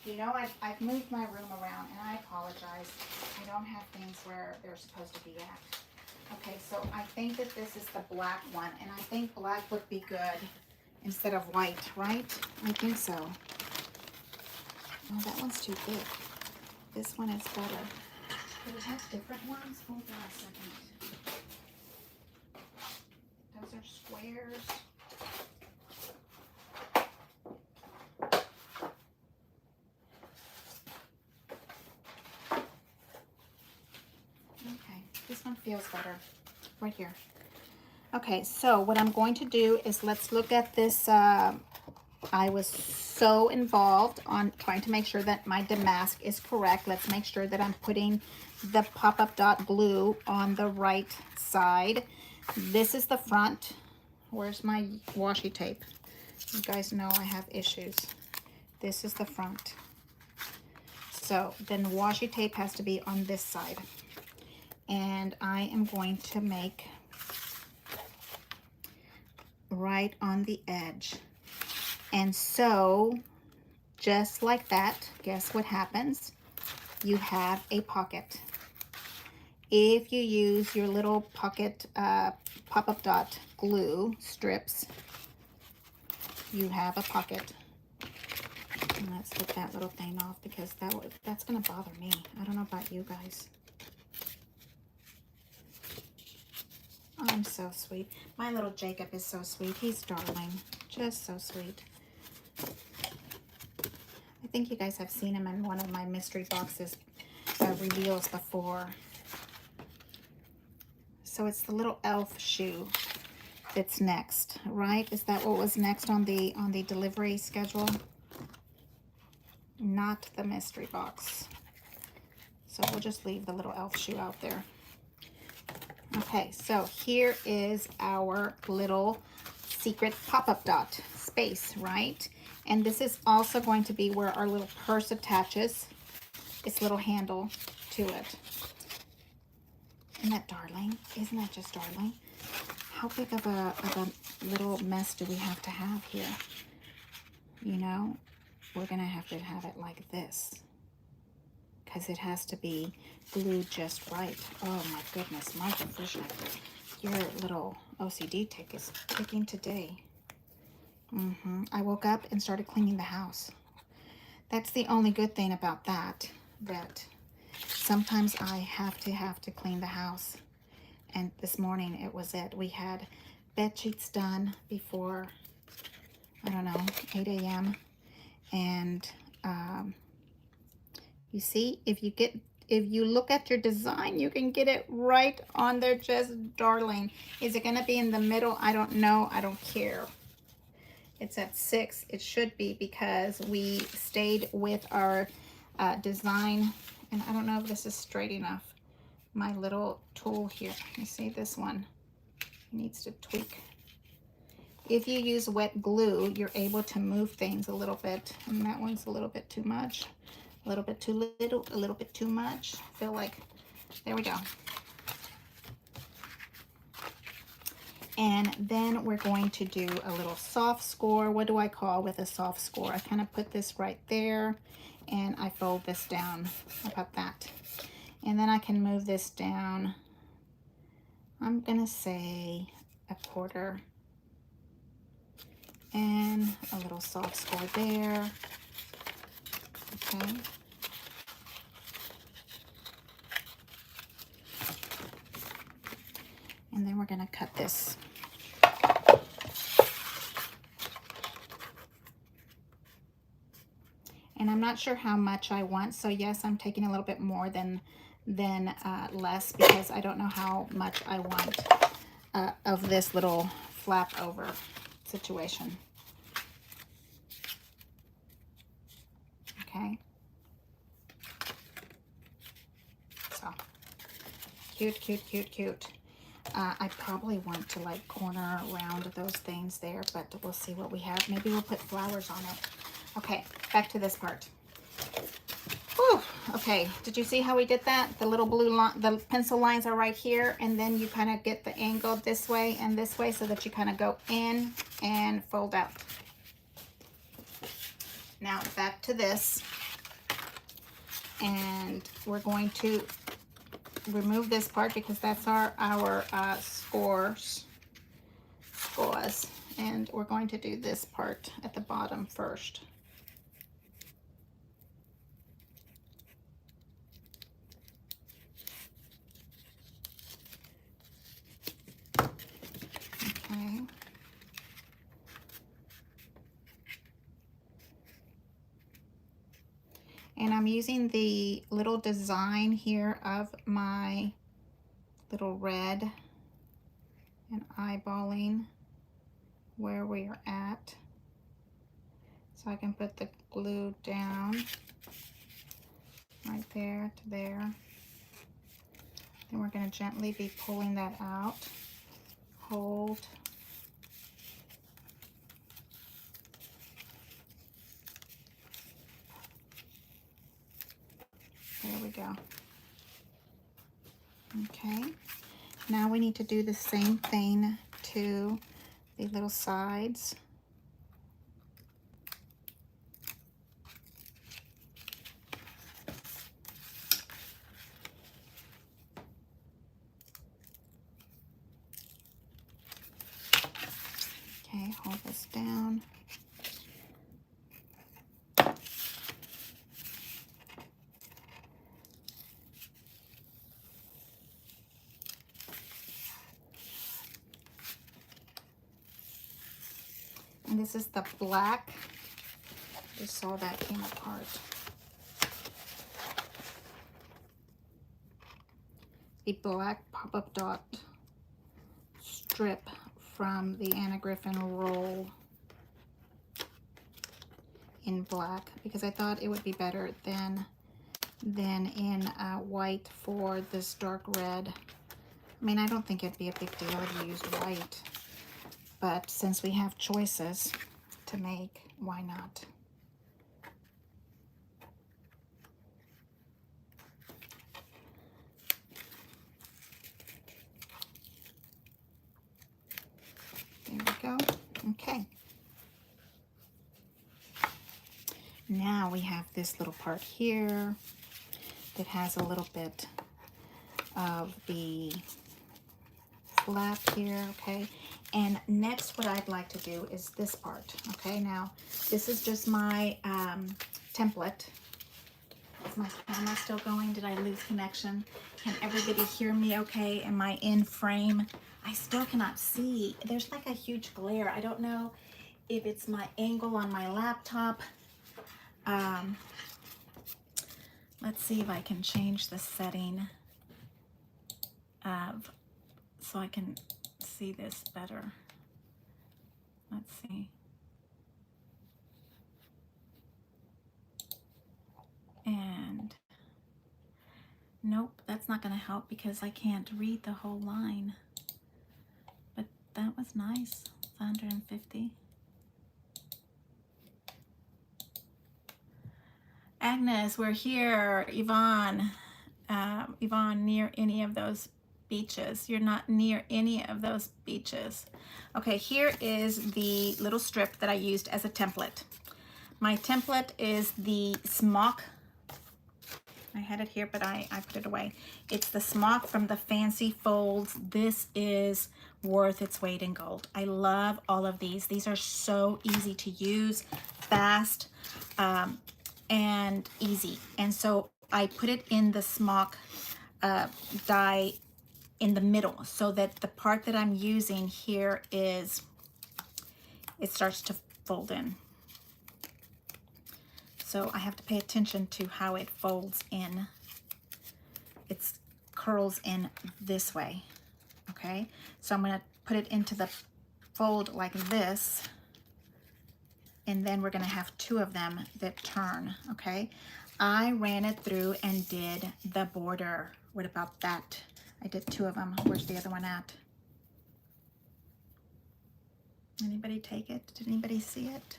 You know, I've moved my room around, and I apologize. I don't have things where they're supposed to be at. Okay, so I think that this is the black one, and I think black would be good instead of white, right? I think so. Oh, that one's too thick. This one is better. Do we have different ones? Hold on a second. Those are squares. Okay, this one feels better. Right here. Okay, so what I'm going to do is let's look at this. I was so involved on trying to make sure that my damask is correct. Let's make sure that I'm putting the pop-up dot glue on the right side. This is the front. Where's my washi tape? You guys know I have issues. This is the front. So then washi tape has to be on this side. And I am going to make right on the edge. And so just like that, guess what happens? You have a pocket. If you use your little pocket pop-up dot glue strips, you have a pocket. And let's get that little thing off because that's gonna bother me. I don't know about you guys. I'm so sweet. My little Jacob is so sweet. He's darling. Just so sweet. I think you guys have seen him in one of my mystery boxes reveals before. So it's the little elf shoe that's next, right? Is that what was next on the delivery schedule? Not the mystery box. So we'll just leave the little elf shoe out there. Okay, so here is our little secret pop-up dot space, right? And this is also going to be where our little purse attaches its little handle to it. Isn't that darling? Isn't that just darling? How big of a little mess do we have to have here? You know, we're gonna have to have it like this, because it has to be glued just right. Oh my goodness, Michael Fishner, your little OCD tick is ticking today. I woke up and started cleaning the house. That's the only good thing about that, that sometimes I have to clean the house. And this morning it was it. We had bed sheets done before, I don't know, 8 a.m. And you see, if you look at your design, you can get it right on there, just darling. Is it gonna be in the middle? I don't know, I don't care. It's at 6, it should be, because we stayed with our design. And I don't know if this is straight enough. My little tool here, you see this one needs to tweak. If you use wet glue, you're able to move things a little bit, and that one's a little bit too much. A little bit too little, a little bit too much. I feel like, there we go. And then we're going to do a little soft score. What do I call with a soft score? I kind of put this right there and I fold this down. How about that? And then I can move this down. I'm gonna say a quarter. And a little soft score there. Okay. And then we're gonna cut this. And I'm not sure how much I want, so yes, I'm taking a little bit more than less, because I don't know how much I want of this little flap over situation. Okay. So cute, cute, cute, cute. I probably want to like corner around those things there, but we'll see what we have. Maybe we'll put flowers on it. Okay, back to this part. Whew. Okay, did you see how we did that? The little blue line, the pencil lines are right here, and then you kind of get the angle this way and this way so that you kind of go in and fold out. Now back to this, and we're going to remove this part because that's our scores, and we're going to do this part at the bottom first. Okay. And I'm using the little design here of my little red and eyeballing where we are at. So I can put the glue down right there to there. Then we're going to gently be pulling that out. Hold. There we go. Okay. Now we need to do the same thing to the little sides. Okay, hold this down. And this is the black. Just saw that came apart. The black pop-up dot strip from the Anna Griffin roll in black, because I thought it would be better than in white for this dark red. I mean, I don't think it'd be a big deal to use white, but since we have choices to make, why not? There we go. Okay. Now we have this little part here that has a little bit of the flap here, okay? And next what I'd like to do is this part, okay? Now, this is just my template. Is my camera still going? Did I lose connection? Can everybody hear me okay? Am I in frame? I still cannot see. There's like a huge glare. I don't know if it's my angle on my laptop. Let's see if I can change the setting of so I can see this better. Let's see. And nope, that's not going to help because I can't read the whole line. But that was nice. It's 150. Agnes, we're here. Yvonne, Yvonne, near any of those beaches. You're not near any of those beaches. Okay, here is the little strip that I used as a template. My template is the Smock. I had it here, but I put it away. It's the Smock from the Fancy Folds. This is worth its weight in gold. I love all of these. These are so easy to use, fast, and easy. And so I put it in the Smock die in the middle so that the part that I'm using here is, it starts to fold in. So I have to pay attention to how it folds in. It curls in this way, okay? So I'm gonna put it into the fold like this, and then we're gonna have two of them that turn, okay? I ran it through and did the border. What about that? I did two of them. Where's the other one at? Anybody take it? Did anybody see it?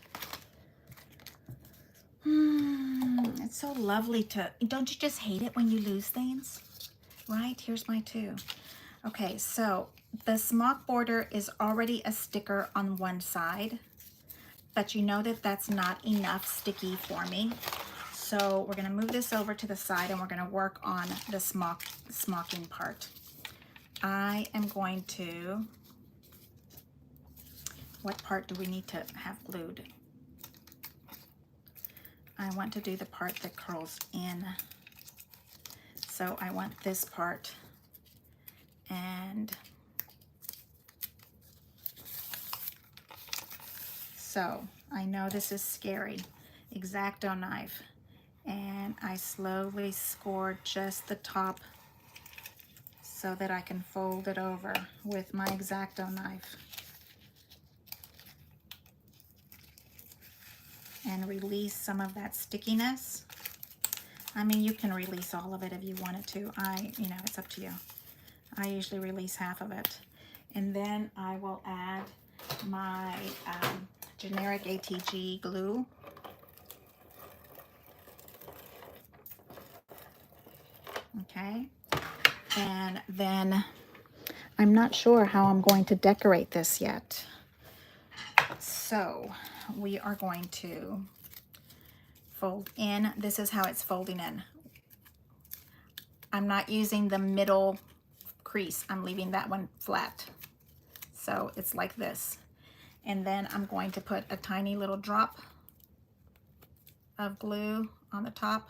It's so lovely to, don't you just hate it when you lose things? Right? Here's my two. Okay, so the Smock border is already a sticker on one side, but you know that that's not enough sticky for me. So we're gonna move this over to the side and we're gonna work on the smocking part. I am going to, what part do we need to have glued? I want to do the part that curls in. So I want this part, and so I know this is scary. X-Acto knife, and I slowly score just the top so that I can fold it over with my X-Acto knife and release some of that stickiness. I mean, you can release all of it if you wanted to. You know, it's up to you. I usually release half of it. And then I will add my generic ATG glue. Okay. And then I'm not sure how I'm going to decorate this yet. So we are going to fold in. This is how it's folding in. I'm not using the middle crease. I'm leaving that one flat. So it's like this. And then I'm going to put a tiny little drop of glue on the top.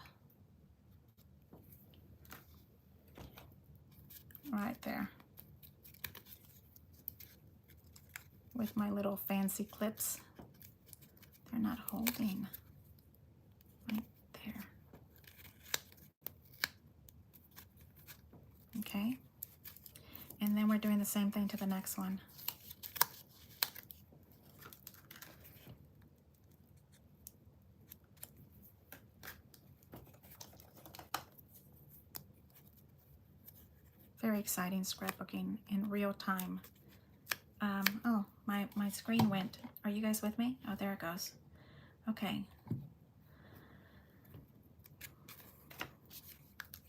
Right there. With my little fancy clips. They're not holding. Right there. Okay. And then we're doing the same thing to the next one. Very exciting scrapbooking in real time. Oh, my screen went. Are you guys with me? Oh, there it goes. Okay.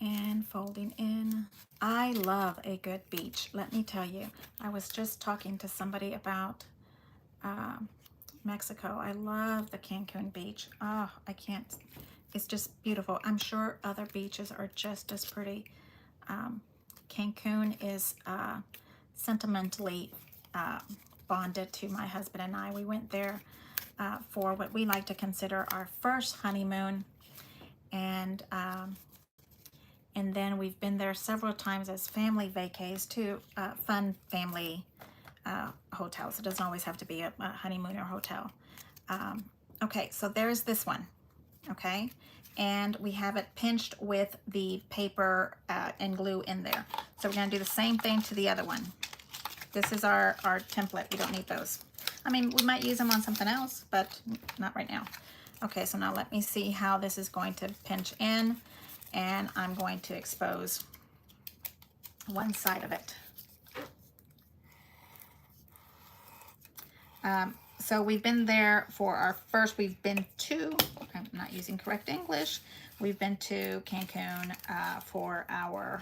And folding in. I love a good beach. Let me tell you, I was just talking to somebody about Mexico. I love the Cancun beach. Oh, I can't. It's just beautiful. I'm sure other beaches are just as pretty. Cancun is sentimentally bonded to my husband and I. We went there for what we like to consider our first honeymoon, and then we've been there several times as family vacays to fun family hotels. It doesn't always have to be a honeymoon or hotel. Okay, so there's this one, okay? And we have it pinched with the paper and glue in there. So we're gonna do the same thing to the other one. This is our template. We don't need those. I mean, we might use them on something else, but not right now. Okay, so now let me see how this is going to pinch in, and I'm going to expose one side of it. So we've been there for our first, we've been to, I'm not using correct English, we've been to Cancun for our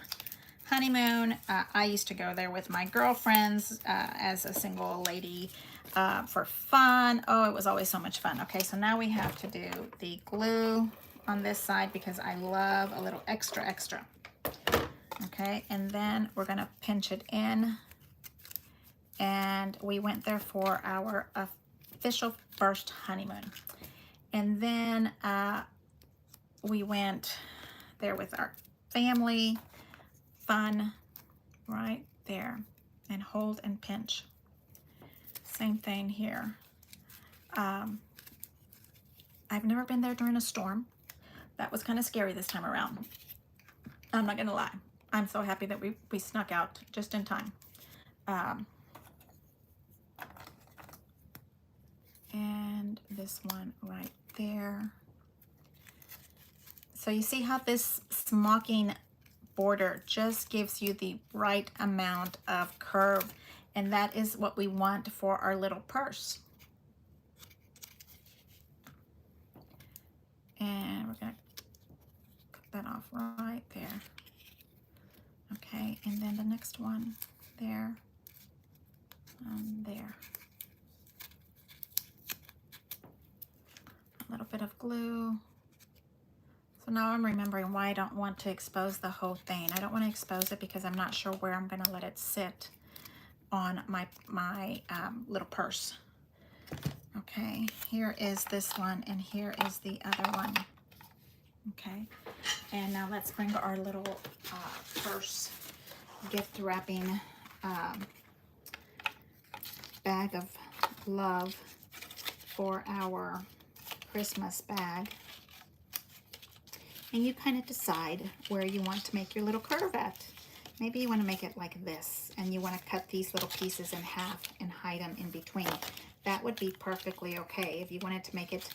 honeymoon. I used to go there with my girlfriends as a single lady for fun. Oh, it was always so much fun. Okay, so now we have to do the glue on this side because I love a little extra. Okay, and then we're gonna pinch it in. And we went there for our official first honeymoon. And then we went there with our family, fun, right there, and hold and pinch. Same thing here. I've never been there during a storm. That was kind of scary this time around. I'm not gonna lie. I'm so happy that we snuck out just in time. And this one right there. So you see how this smocking border just gives you the right amount of curve, and that is what we want for our little purse. And we're gonna cut that off right there. Okay, and then the next one there and there. A little bit of glue. So now I'm remembering why I don't want to expose the whole thing. I don't want to expose it because I'm not sure where I'm going to let it sit on my little purse. Okay, here is this one and here is the other one. Okay, and now let's bring our little purse gift wrapping bag of love for our Christmas bag. And you kind of decide where you want to make your little curve at. Maybe you want to make it like this, and you want to cut these little pieces in half and hide them in between. That would be perfectly okay. If you wanted to make it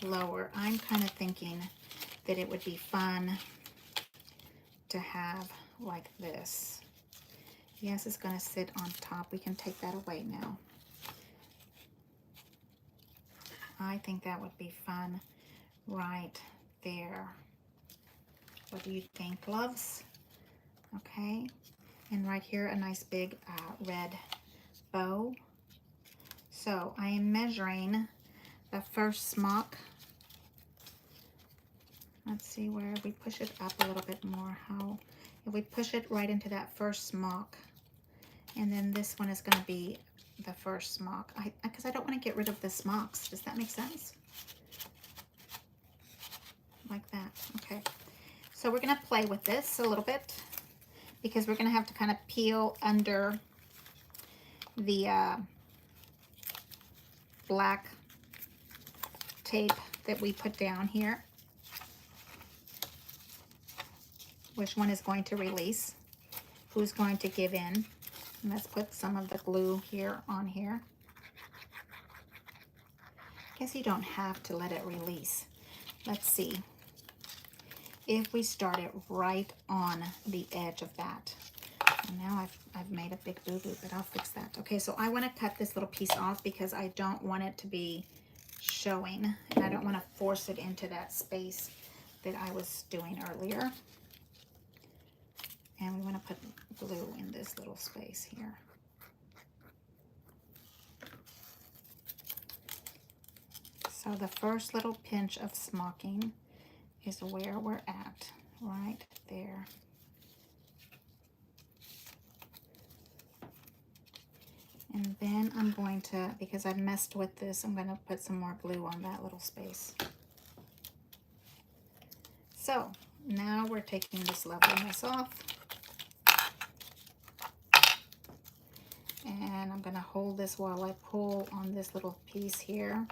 lower, I'm kind of thinking that it would be fun to have like this. Yes, it's going to sit on top. We can take that away now. I think that would be fun right there. What do you think, loves? Okay, and right here a nice big red bow. So I am measuring the first smock. Let's see where we push it up a little bit more. How if we push it right into that first smock, and then this one is going to be the first smock. Because I don't want to get rid of the smocks. Does that make sense? Like that. Okay. So we're going to play with this a little bit because we're going to have to kind of peel under the black tape that we put down here. Which one is going to release? Who's going to give in? And let's put some of the glue here on here. I guess you don't have to let it release. Let's see. If we start it right on the edge of that. And now I've made a big boo-boo, but I'll fix that. Okay, so I want to cut this little piece off because I don't want it to be showing, and I don't want to force it into that space that I was doing earlier. And we want to put glue in this little space here. So the first little pinch of smocking is where we're at, right there. And then I'm going to, because I messed with this, I'm going to put some more glue on that little space. So now we're taking this levelness off. And I'm going to hold this while I pull on this little piece here.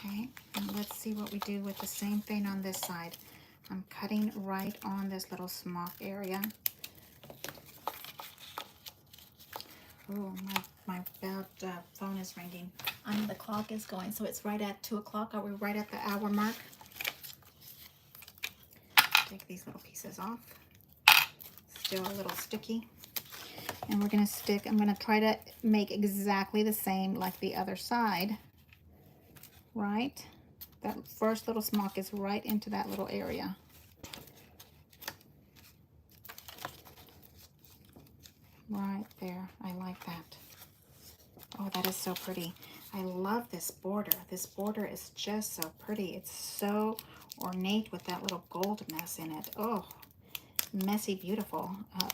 Okay, and let's see what we do with the same thing on this side. I'm cutting right on this little smock area. Oh, my phone is ringing. The clock is going, so it's right at 2 o'clock. Are we right at the hour mark? Take these little pieces off. Still a little sticky. And we're going to stick, I'm going to try to make exactly the same like the other side. Right? That first little smock is right into that little area. Right there. I like that. Oh, that is so pretty. I love this border. This border is just so pretty. It's so ornate with that little gold mess in it. Oh, messy beautiful.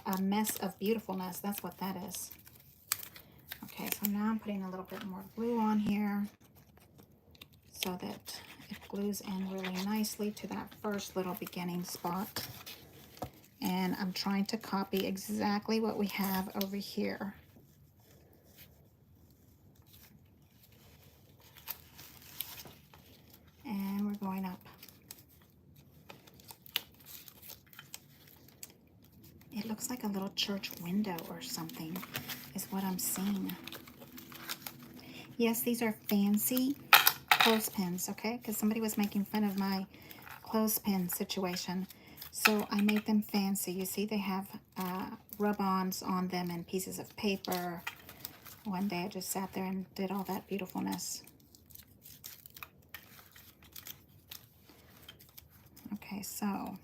A mess of beautifulness. That's what that is. Okay, so now I'm putting a little bit more glue on here so that it glues in really nicely to that first little beginning spot. And I'm trying to copy exactly what we have over here. And we're going up. It looks like a little church window or something is what I'm seeing. Yes, these are fancy clothespins, okay? Because somebody was making fun of my clothespin situation. So I made them fancy. You see they have rub-ons on them and pieces of paper. One day I just sat there and did all that beautifulness. Okay, so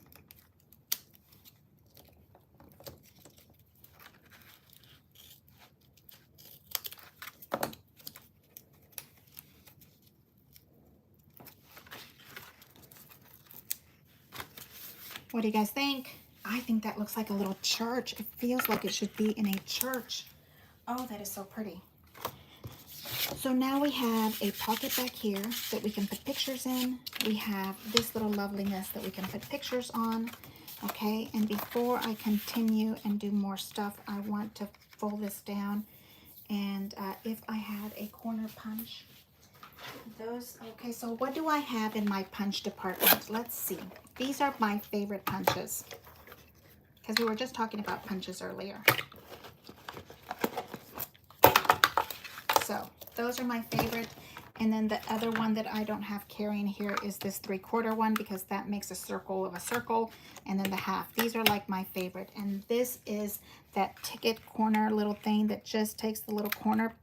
what do you guys think? I think that looks like a little church. It feels like it should be in a church. Oh, that is so pretty. So now we have a pocket back here that we can put pictures in. We have this little loveliness that we can put pictures on. Okay, and before I continue and do more stuff, I want to fold this down. And if I had a corner punch, okay, so what do I have in my punch department? Let's see. These are my favorite punches, because we were just talking about punches earlier. So those are my favorite. And then the other one that I don't have carrying here is this 3/4 one, because that makes a circle of a circle, and then the half. These are like my favorite. And this is that ticket corner little thing that just takes the little corner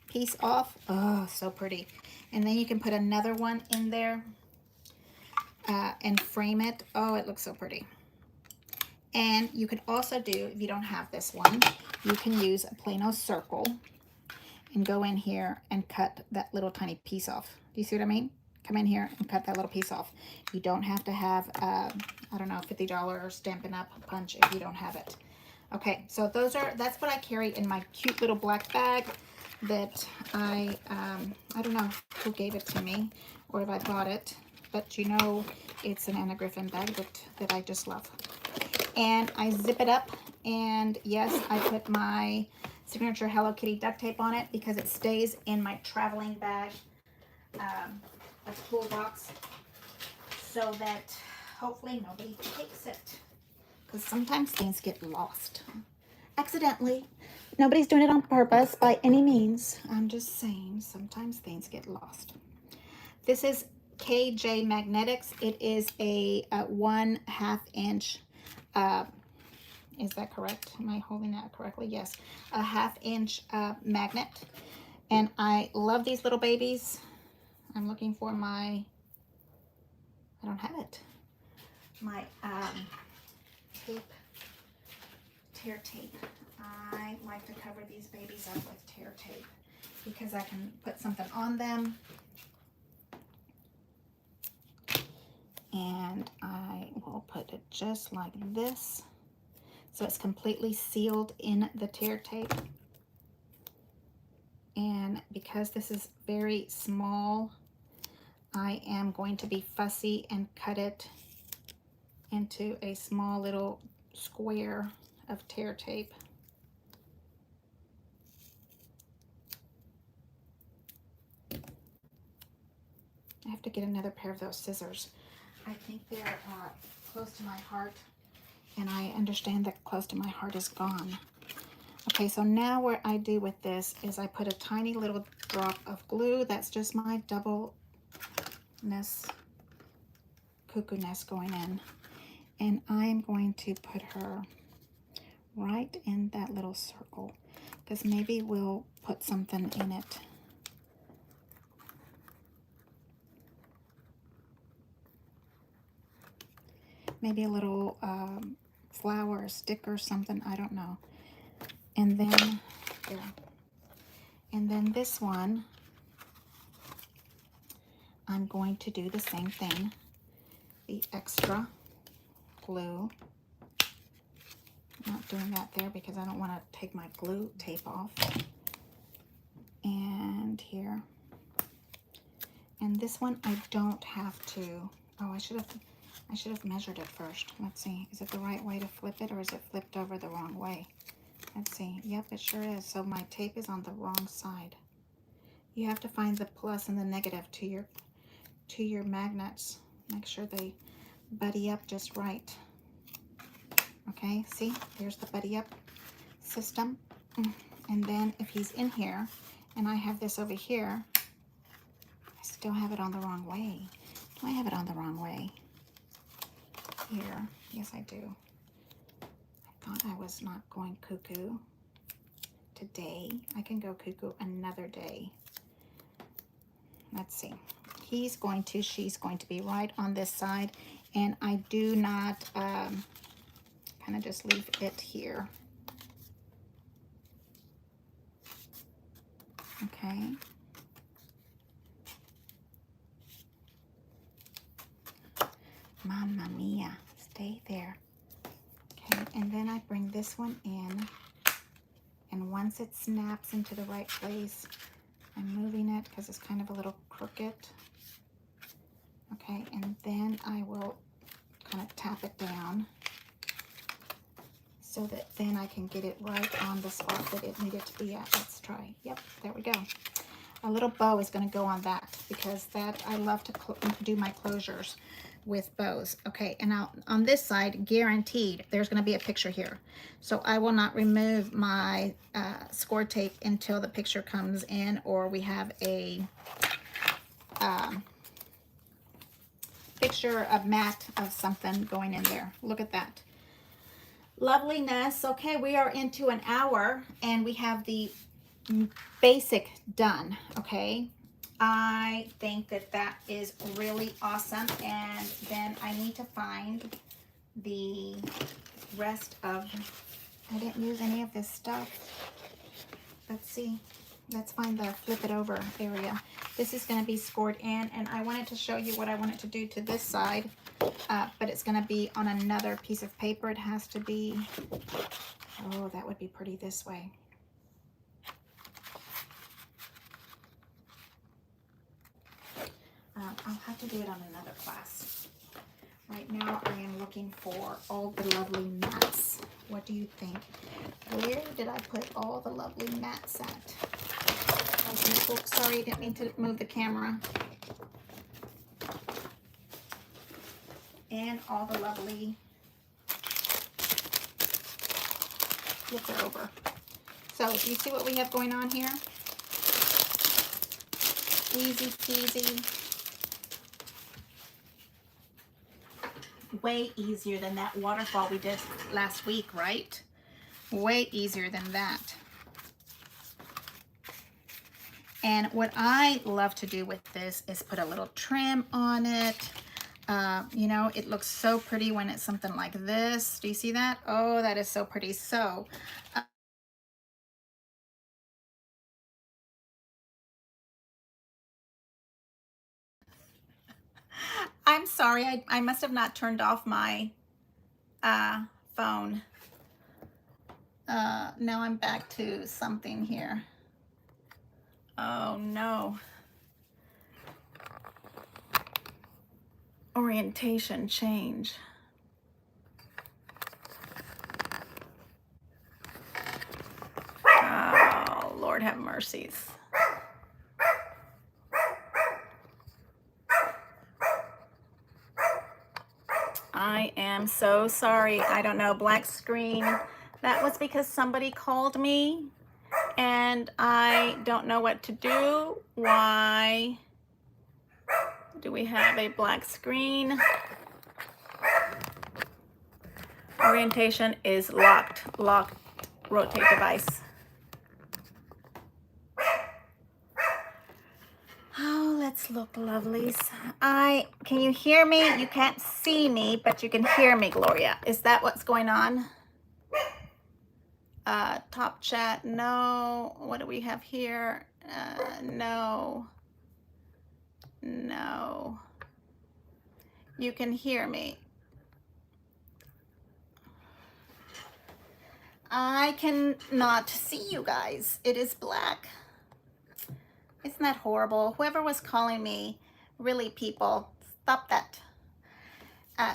piece off. Oh, so pretty. And then you can put another one in there and frame it. Oh, it looks so pretty. And you could also do, if you don't have this one, you can use a plain old circle and go in here and cut that little tiny piece off. Do you see what I mean? Come in here and cut that little piece off. You don't have to have, I don't know, $50 Stampin' Up! Punch if you don't have it. Okay, so that's what I carry in my cute little black bag that I don't know who gave it to me or if I bought it, but you know, it's an Anna Griffin bag that I just love. And I zip it up, and yes, I put my signature Hello Kitty duct tape on it because it stays in my traveling bag, a tool box, so that hopefully nobody takes it, because sometimes things get lost accidentally. Nobody's doing it on purpose by any means. I'm just saying sometimes things get lost. This is KJ Magnetics. It is a 1/2 inch is that correct? Am I holding that correctly? Yes. A 1/2 inch magnet. And I love these little babies. I'm looking for my, I don't have it. My tape, tear tape. I like to cover these babies up with tear tape because I can put something on them. And I will put it just like this. So it's completely sealed in the tear tape. And because this is very small, I am going to be fussy and cut it into a small little square of tear tape. I have to get another pair of those scissors. I think they're close to my heart, and I understand that close to my heart is gone. Okay, so now what I do with this is I put a tiny little drop of glue. That's just my double nest, cuckoo nest going in. And I'm going to put her right in that little circle, because maybe we'll put something in it. Maybe a little flower, stick or something, I don't know. And then, there. And then this one, I'm going to do the same thing. The extra glue. I'm not doing that there because I don't want to take my glue tape off. And here. And this one I don't have to. Oh, I should have measured it first. Let's see. Is it the right way to flip it, or is it flipped over the wrong way? Let's see. Yep, it sure is. So my tape is on the wrong side. You have to find the plus and the negative to your magnets. Make sure they buddy up just right. Okay, see? There's the buddy up system. And then if he's in here and I have this over here, I still have it on the wrong way. Do I have it on the wrong way? Here. Yes, I do. I thought I was not going cuckoo today. I can go cuckoo another day. Let's see. She's going to be right on this side. And I do not kind of just leave it here. Okay. Mamma mia, stay there. Okay, and then I bring this one in, and once it snaps into the right place, I'm moving it because it's kind of a little crooked. Okay, and then I will kind of tap it down so that then I can get it right on the spot that it needed to be at. Let's try. Yep, there we go. A little bow is going to go on that because that I love to do my closures with bows. Okay, and now on this side, guaranteed, there's going to be a picture here. So I will not remove my score tape until the picture comes in, or we have a picture, a mat of something going in there. Look at that. Loveliness. Okay, we are into an hour and we have the basic done. Okay, I think that that is really awesome. And then I need to find the rest of, I didn't use any of this stuff. Let's see. Let's find the flip it over area. This is going to be scored in, and I wanted to show you what I wanted to do to this side, but it's going to be on another piece of paper. It has to be, oh, that would be pretty this way. I'll have to do it on another class. Right now I am looking for all the lovely mats. What do you think? Where did I put all the lovely mats at? Okay, oops, sorry, didn't mean to move the camera. And all the lovely, flip it over. So you see what we have going on here? Easy peasy. Way easier than that waterfall we did last week, right? Way easier than that. And what I love to do with this is put a little trim on it. You know, it looks so pretty when it's something like this. Do you see that? Oh, that is so pretty. So, I'm sorry, I must have not turned off my phone. Now I'm back to something here. Oh no. Orientation change. Oh, Lord have mercies. I am so sorry. I don't know. Black screen. That was because somebody called me and I don't know what to do. Why do we have a black screen? Orientation is locked, rotate device. Oh, let's look, lovelies. Can you hear me? You can't see me, but you can hear me, Gloria. Is that what's going on? Top chat, no. What do we have here? No. No. You can hear me. I cannot see you guys. It is black. Isn't that horrible? Whoever was calling me, really, people, stop that.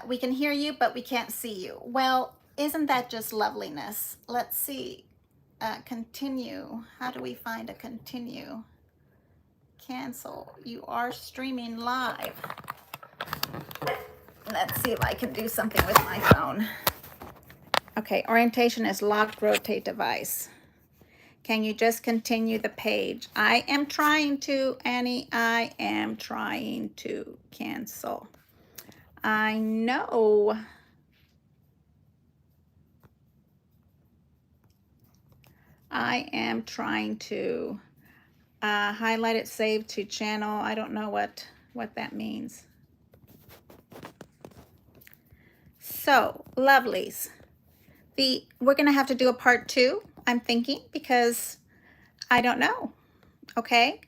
We can hear you, but we can't see you. Well, isn't that just loveliness? Let's see. Continue. How do we find a continue? Cancel. You are streaming live. Let's see if I can do something with my phone. Okay, orientation is locked, rotate device. Can you just continue the page? I am trying to, Annie. I am trying to cancel. I know. I am trying to highlight it, save to channel. I don't know what that means. So, lovelies. We're going to have to do a part 2, I'm thinking, because I don't know. Okay?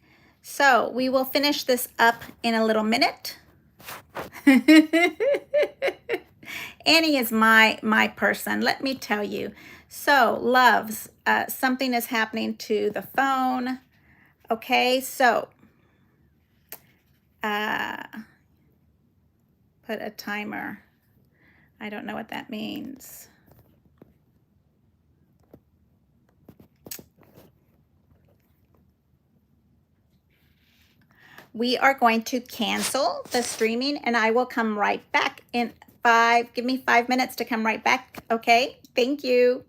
So, we will finish this up in a little minute. Annie is my person, let me tell you. So, loves, something is happening to the phone. Okay, so put a timer. I don't know what that means. We are going to cancel the streaming and I will come right back in 5. Give me 5 minutes to come right back. Okay, thank you.